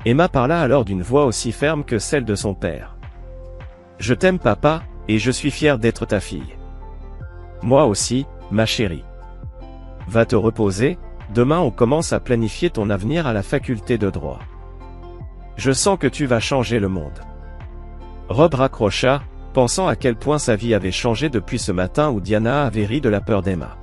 Speaker 1: Emma parla alors d'une voix aussi ferme que celle de son père. Je t'aime papa, et je suis fier d'être ta fille. Moi aussi, ma chérie. Va te reposer, demain on commence à planifier ton avenir à la faculté de droit. Je sens que tu vas changer le monde. Rob raccrocha, pensant à quel point sa vie avait changé depuis ce matin où Diana avait ri de la peur d'Emma.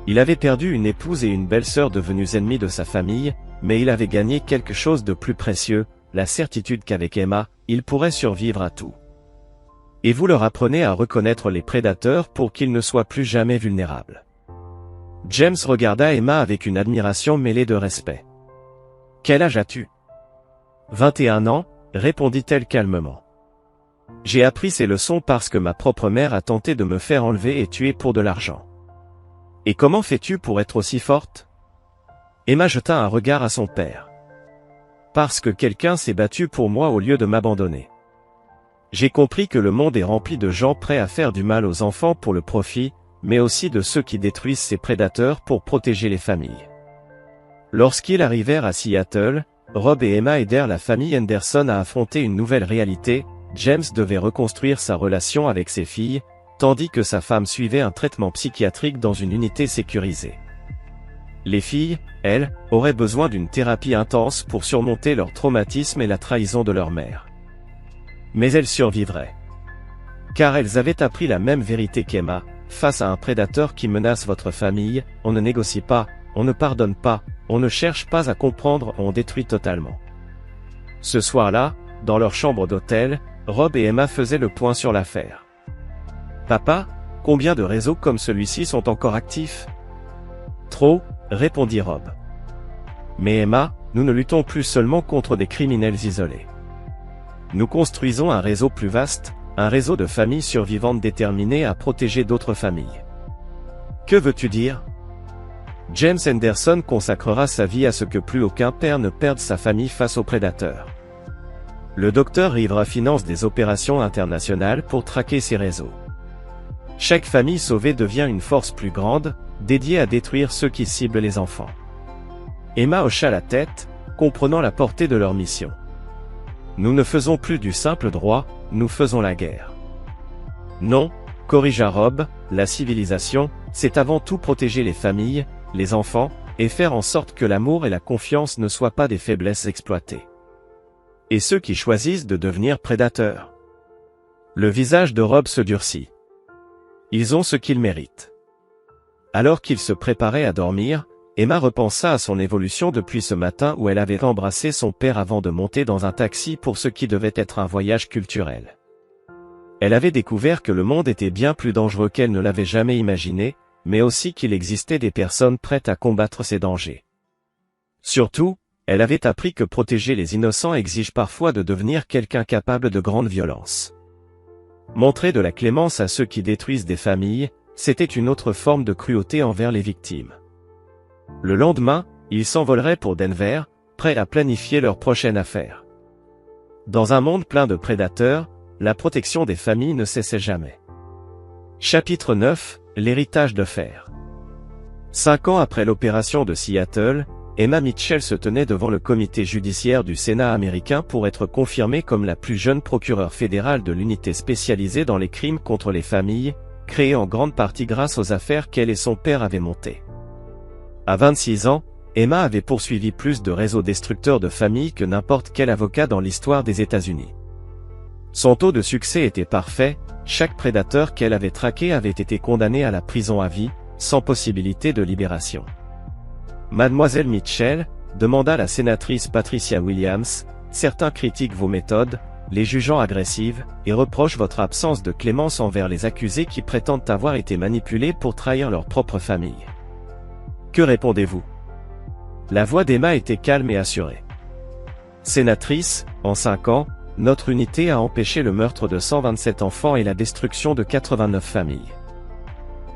Speaker 1: Il avait perdu une épouse et une belle-sœur devenues ennemies de sa famille, mais il avait gagné quelque chose de plus précieux, la certitude qu'avec Emma, il pourrait survivre à tout. Et vous leur apprenez à reconnaître les prédateurs pour qu'ils ne soient plus jamais vulnérables. James regarda Emma avec une admiration mêlée de respect. « Quel âge as-tu? » 21 ans, répondit-elle calmement. « J'ai appris ces leçons parce que ma propre mère a tenté de me faire enlever et tuer pour de l'argent. Et comment fais-tu pour être aussi forte? » Emma jeta un regard à son père. « Parce que quelqu'un s'est battu pour moi au lieu de m'abandonner. J'ai compris que le monde est rempli de gens prêts à faire du mal aux enfants pour le profit, mais aussi de ceux qui détruisent ces prédateurs pour protéger les familles. » Lorsqu'ils arrivèrent à Seattle, Rob et Emma aidèrent la famille Henderson à affronter une nouvelle réalité. James devait reconstruire sa relation avec ses filles, tandis que sa femme suivait un traitement psychiatrique dans une unité sécurisée. Les filles, elles, auraient besoin d'une thérapie intense pour surmonter leur traumatisme et la trahison de leur mère. Mais elles survivraient. Car elles avaient appris la même vérité qu'Emma. Face à un prédateur qui menace votre famille, on ne négocie pas, on ne pardonne pas, on ne cherche pas à comprendre, on détruit totalement. Ce soir-là, dans leur chambre d'hôtel, Rob et Emma faisaient le point sur l'affaire. « Papa, combien de réseaux comme celui-ci sont encore actifs? » « Trop, » répondit Rob. « Mais Emma, nous ne luttons plus seulement contre des criminels isolés. Nous construisons un réseau plus vaste, un réseau de familles survivantes déterminées à protéger d'autres familles. » Que veux-tu dire? James Henderson consacrera sa vie à ce que plus aucun père ne perde sa famille face aux prédateurs. Le docteur Rivera finance des opérations internationales pour traquer ces réseaux. Chaque famille sauvée devient une force plus grande, dédiée à détruire ceux qui ciblent les enfants. Emma hocha la tête, comprenant la portée de leur mission. Nous ne faisons plus du simple droit, nous faisons la guerre. Non, corrigea Rob, la civilisation, c'est avant tout protéger les familles, les enfants, et faire en sorte que l'amour et la confiance ne soient pas des faiblesses exploitées. Et ceux qui choisissent de devenir prédateurs. Le visage de Rob se durcit. Ils ont ce qu'ils méritent. Alors qu'il se préparait à dormir, Emma repensa à son évolution depuis ce matin où elle avait embrassé son père avant de monter dans un taxi pour ce qui devait être un voyage culturel. Elle avait découvert que le monde était bien plus dangereux qu'elle ne l'avait jamais imaginé, mais aussi qu'il existait des personnes prêtes à combattre ces dangers. Surtout, elle avait appris que protéger les innocents exige parfois de devenir quelqu'un capable de grande violence. Montrer de la clémence à ceux qui détruisent des familles, c'était une autre forme de cruauté envers les victimes. Le lendemain, ils s'envoleraient pour Denver, prêts à planifier leur prochaine affaire. Dans un monde plein de prédateurs, la protection des familles ne cessait jamais. Chapitre 9, l'héritage de fer. 5 ans après l'opération de Seattle, Emma Mitchell se tenait devant le comité judiciaire du Sénat américain pour être confirmée comme la plus jeune procureure fédérale de l'unité spécialisée dans les crimes contre les familles, créée en grande partie grâce aux affaires qu'elle et son père avaient montées. À 26 ans, Emma avait poursuivi plus de réseaux destructeurs de familles que n'importe quel avocat dans l'histoire des États-Unis. Son taux de succès était parfait, chaque prédateur qu'elle avait traqué avait été condamné à la prison à vie, sans possibilité de libération. Mademoiselle Mitchell, demanda la sénatrice Patricia Williams, certains critiquent vos méthodes, les jugeant agressives, et reprochent votre absence de clémence envers les accusés qui prétendent avoir été manipulés pour trahir leur propre famille. Que répondez-vous? La voix d'Emma était calme et assurée. Sénatrice, en 5 ans, notre unité a empêché le meurtre de 127 enfants et la destruction de 89 familles.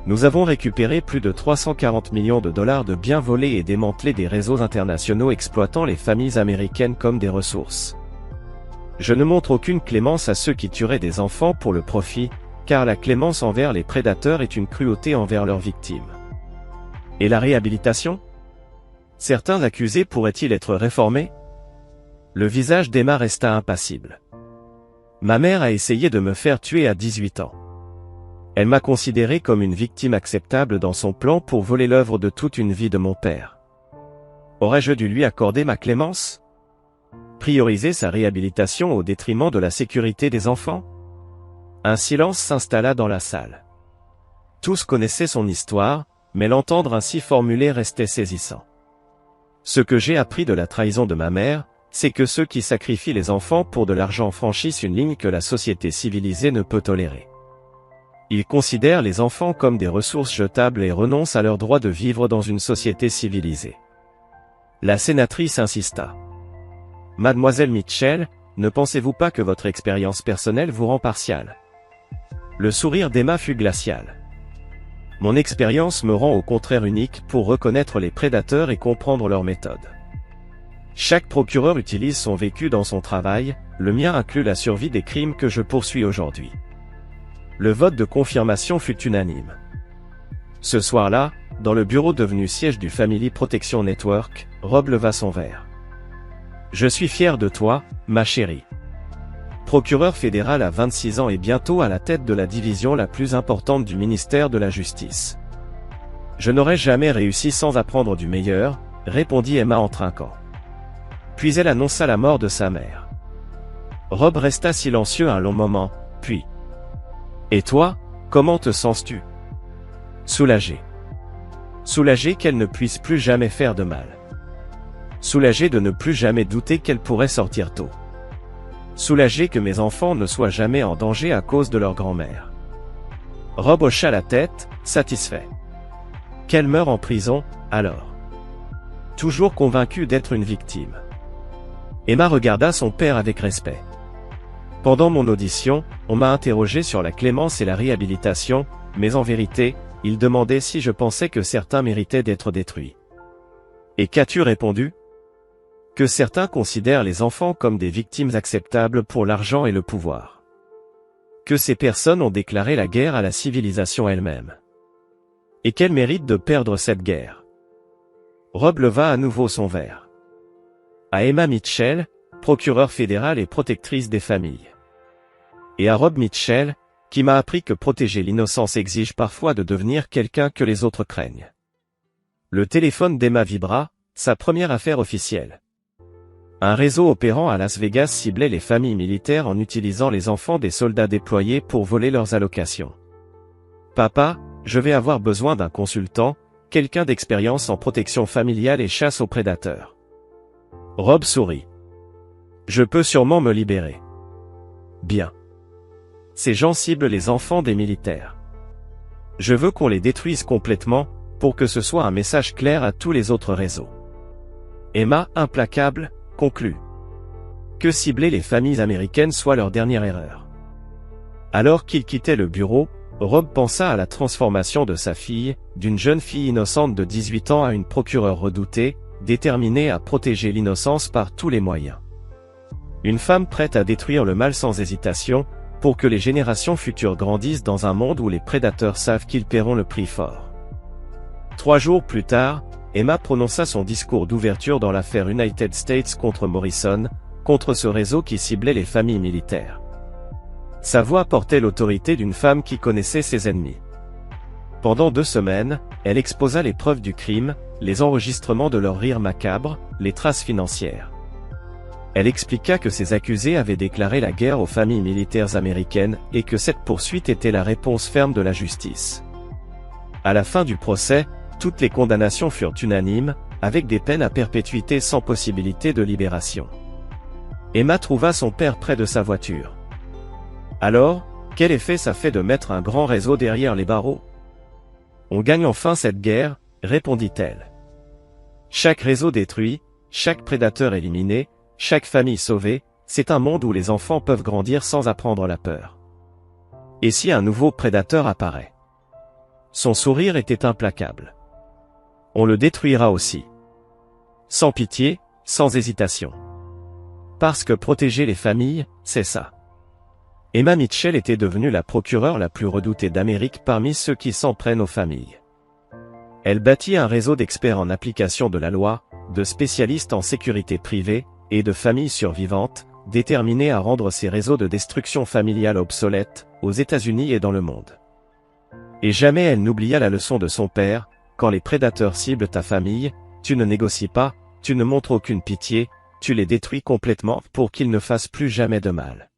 Speaker 1: Nous avons récupéré plus de 340 millions de dollars de biens volés et démantelé des réseaux internationaux exploitant les familles américaines comme des ressources. Je ne montre aucune clémence à ceux qui tueraient des enfants pour le profit, car la clémence envers les prédateurs est une cruauté envers leurs victimes. Et la réhabilitation? Certains accusés pourraient-ils être réformés? Le visage d'Emma resta impassible. Ma mère a essayé de me faire tuer à 18 ans. Elle m'a considéré comme une victime acceptable dans son plan pour voler l'œuvre de toute une vie de mon père. Aurais-je dû lui accorder ma clémence? Prioriser sa réhabilitation au détriment de la sécurité des enfants? Un silence s'installa dans la salle. Tous connaissaient son histoire, mais l'entendre ainsi formulée restait saisissant. Ce que j'ai appris de la trahison de ma mère, c'est que ceux qui sacrifient les enfants pour de l'argent franchissent une ligne que la société civilisée ne peut tolérer. Ils considèrent les enfants comme des ressources jetables et renoncent à leur droit de vivre dans une société civilisée. La sénatrice insista. Mademoiselle Mitchell, ne pensez-vous pas que votre expérience personnelle vous rend partiale? Le sourire d'Emma fut glacial. Mon expérience me rend au contraire unique pour reconnaître les prédateurs et comprendre leurs méthodes. Chaque procureur utilise son vécu dans son travail, le mien inclut la survie des crimes que je poursuis aujourd'hui. Le vote de confirmation fut unanime. Ce soir-là, dans le bureau devenu siège du Family Protection Network, Rob leva son verre. Je suis fier de toi, ma chérie. Procureur fédéral à 26 ans et bientôt à la tête de la division la plus importante du ministère de la Justice. Je n'aurais jamais réussi sans apprendre du meilleur, répondit Emma en trinquant. Puis elle annonça la mort de sa mère. Rob resta silencieux un long moment, puis... Et toi, comment te sens-tu? Soulagé. Soulagé qu'elle ne puisse plus jamais faire de mal. Soulagé de ne plus jamais douter qu'elle pourrait sortir tôt. Soulagé que mes enfants ne soient jamais en danger à cause de leur grand-mère. Rob hocha la tête, satisfait. Qu'elle meure en prison, alors. Toujours convaincu d'être une victime. Emma regarda son père avec respect. Pendant mon audition, on m'a interrogé sur la clémence et la réhabilitation, mais en vérité, il demandait si je pensais que certains méritaient d'être détruits. Et qu'as-tu répondu? Que certains considèrent les enfants comme des victimes acceptables pour l'argent et le pouvoir. Que ces personnes ont déclaré la guerre à la civilisation elle-même. Et qu'elles méritent de perdre cette guerre. Rob leva à nouveau son verre. À Emma Mitchell, procureure fédérale et protectrice des familles. Et à Rob Mitchell, qui m'a appris que protéger l'innocence exige parfois de devenir quelqu'un que les autres craignent. Le téléphone d'Emma vibra, sa première affaire officielle. Un réseau opérant à Las Vegas ciblait les familles militaires en utilisant les enfants des soldats déployés pour voler leurs allocations. « Papa, je vais avoir besoin d'un consultant, quelqu'un d'expérience en protection familiale et chasse aux prédateurs. » Rob sourit. « Je peux sûrement me libérer. » Bien. Ces gens ciblent les enfants des militaires. Je veux qu'on les détruise complètement, pour que ce soit un message clair à tous les autres réseaux. Emma, implacable, conclut. Que cibler les familles américaines soit leur dernière erreur. Alors qu'il quittait le bureau, Rob pensa à la transformation de sa fille, d'une jeune fille innocente de 18 ans à une procureure redoutée, déterminée à protéger l'innocence par tous les moyens. Une femme prête à détruire le mal sans hésitation, pour que les générations futures grandissent dans un monde où les prédateurs savent qu'ils paieront le prix fort. 3 jours plus tard, Emma prononça son discours d'ouverture dans l'affaire United States contre Morrison, contre ce réseau qui ciblait les familles militaires. Sa voix portait l'autorité d'une femme qui connaissait ses ennemis. Pendant 2 semaines, elle exposa les preuves du crime, les enregistrements de leurs rires macabres, les traces financières. Elle expliqua que ces accusés avaient déclaré la guerre aux familles militaires américaines et que cette poursuite était la réponse ferme de la justice. À la fin du procès, toutes les condamnations furent unanimes, avec des peines à perpétuité sans possibilité de libération. Emma trouva son père près de sa voiture. « Alors, quel effet ça fait de mettre un grand réseau derrière les barreaux ? » « On gagne enfin cette guerre, répondit-elle. Chaque réseau détruit, chaque prédateur éliminé, chaque famille sauvée, c'est un monde où les enfants peuvent grandir sans apprendre la peur. Et si un nouveau prédateur apparaît ? Son sourire était implacable. On le détruira aussi. Sans pitié, sans hésitation. Parce que protéger les familles, c'est ça. Emma Mitchell était devenue la procureure la plus redoutée d'Amérique parmi ceux qui s'en prennent aux familles. Elle bâtit un réseau d'experts en application de la loi, de spécialistes en sécurité privée, et de familles survivantes, déterminées à rendre ces réseaux de destruction familiale obsolètes, aux États-Unis et dans le monde. Et jamais elle n'oublia la leçon de son père: quand les prédateurs ciblent ta famille, tu ne négocies pas, tu ne montres aucune pitié, tu les détruis complètement pour qu'ils ne fassent plus jamais de mal.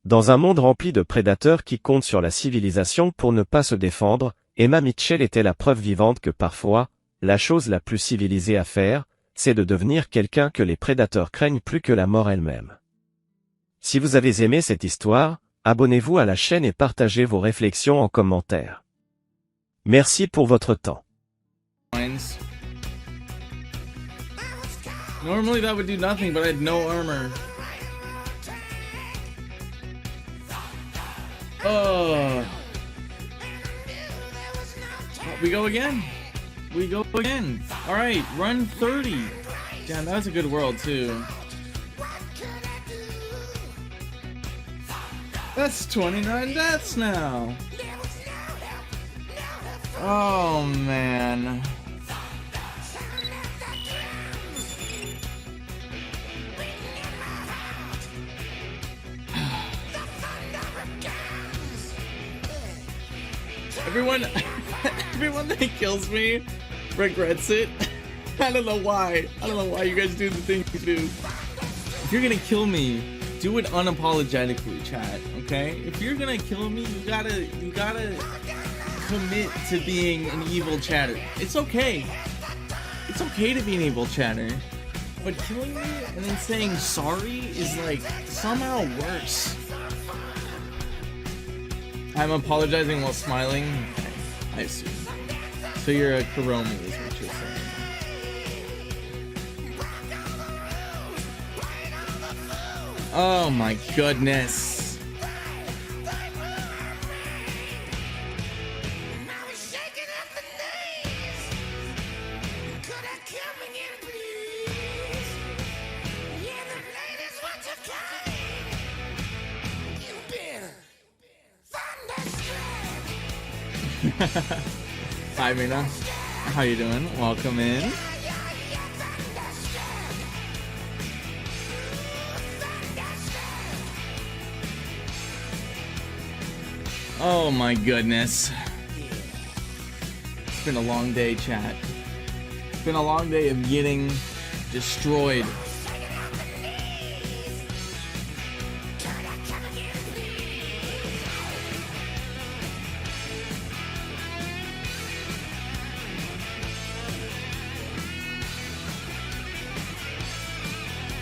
Speaker 1: Dans un monde rempli de prédateurs qui comptent sur la civilisation pour ne pas se défendre, Emma Mitchell était la preuve vivante que parfois, la chose la plus civilisée à faire, c'est de devenir quelqu'un que les prédateurs craignent plus que la mort elle-même. Si vous avez aimé cette histoire, abonnez-vous à la chaîne et partagez vos réflexions en commentaire. Merci pour votre temps.
Speaker 2: Normally that would do nothing, but I had no armor. Oh. We go again. We go again. Alright, run 30. Damn, that was a good world too. That's 29 deaths now. Oh man. Everyone that kills me regrets it. I don't know why. I don't know why you guys do the things you do. If you're gonna kill me, do it unapologetically, chat. Okay? If you're gonna kill me, you gotta commit to being an evil chatter. It's okay. It's okay to be an evil chatter. But killing me and then saying sorry is like somehow worse. I'm apologizing while smiling. Okay, I assume. So you're a Kuromi is what you're saying. Oh my goodness. Hi Mina, how you doing? Welcome in. Oh my goodness. It's been a long day, chat. It's been a long day of getting destroyed.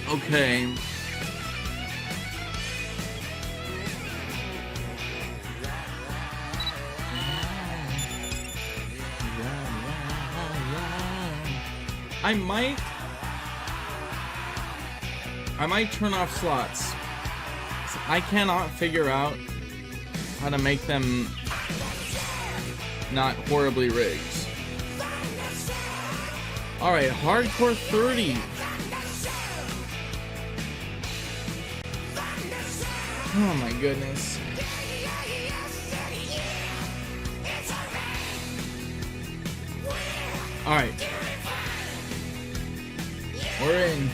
Speaker 2: Okay. I might turn off slots. I cannot figure out how to make them not horribly rigged. Alright, hardcore 30. Oh my goodness. Alright. We're in.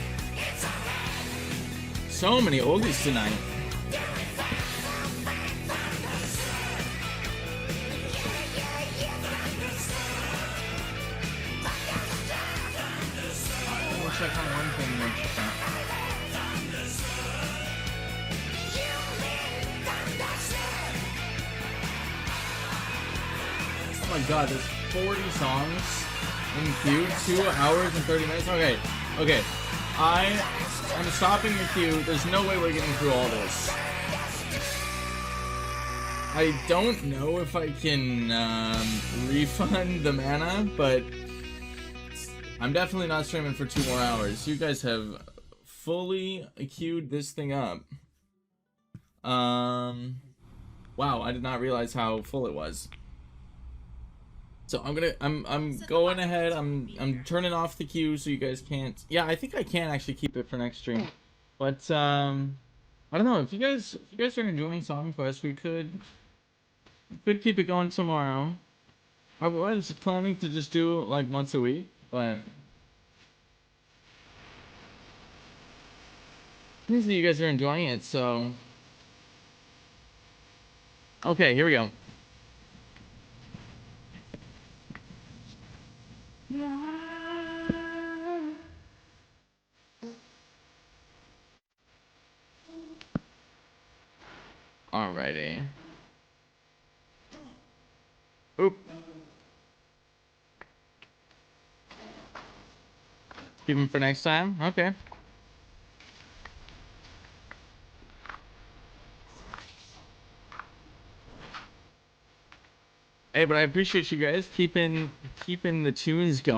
Speaker 2: So many oldies tonight. We'll check on one thing next time. Oh my god, there's 40 songs in queue, 2 hours and 30 minutes. Okay, okay. I'm stopping the queue. There's no way we're getting through all this. I don't know if I can refund the mana, but I'm definitely not streaming for 2 more hours. You guys have fully queued this thing up. Wow, I did not realize how full it was. So I'm going ahead. I'm turning off the queue so you guys can't. Yeah, I think I can actually keep it for next stream. But I don't know if you guys are enjoying Song Quest, we could keep it going tomorrow. I was planning to just do like once a week, but I see you guys are enjoying it. So okay, here we go. Alrighty. Oop. Keep them for next time? Okay. Hey, but I appreciate you guys keeping the tunes going.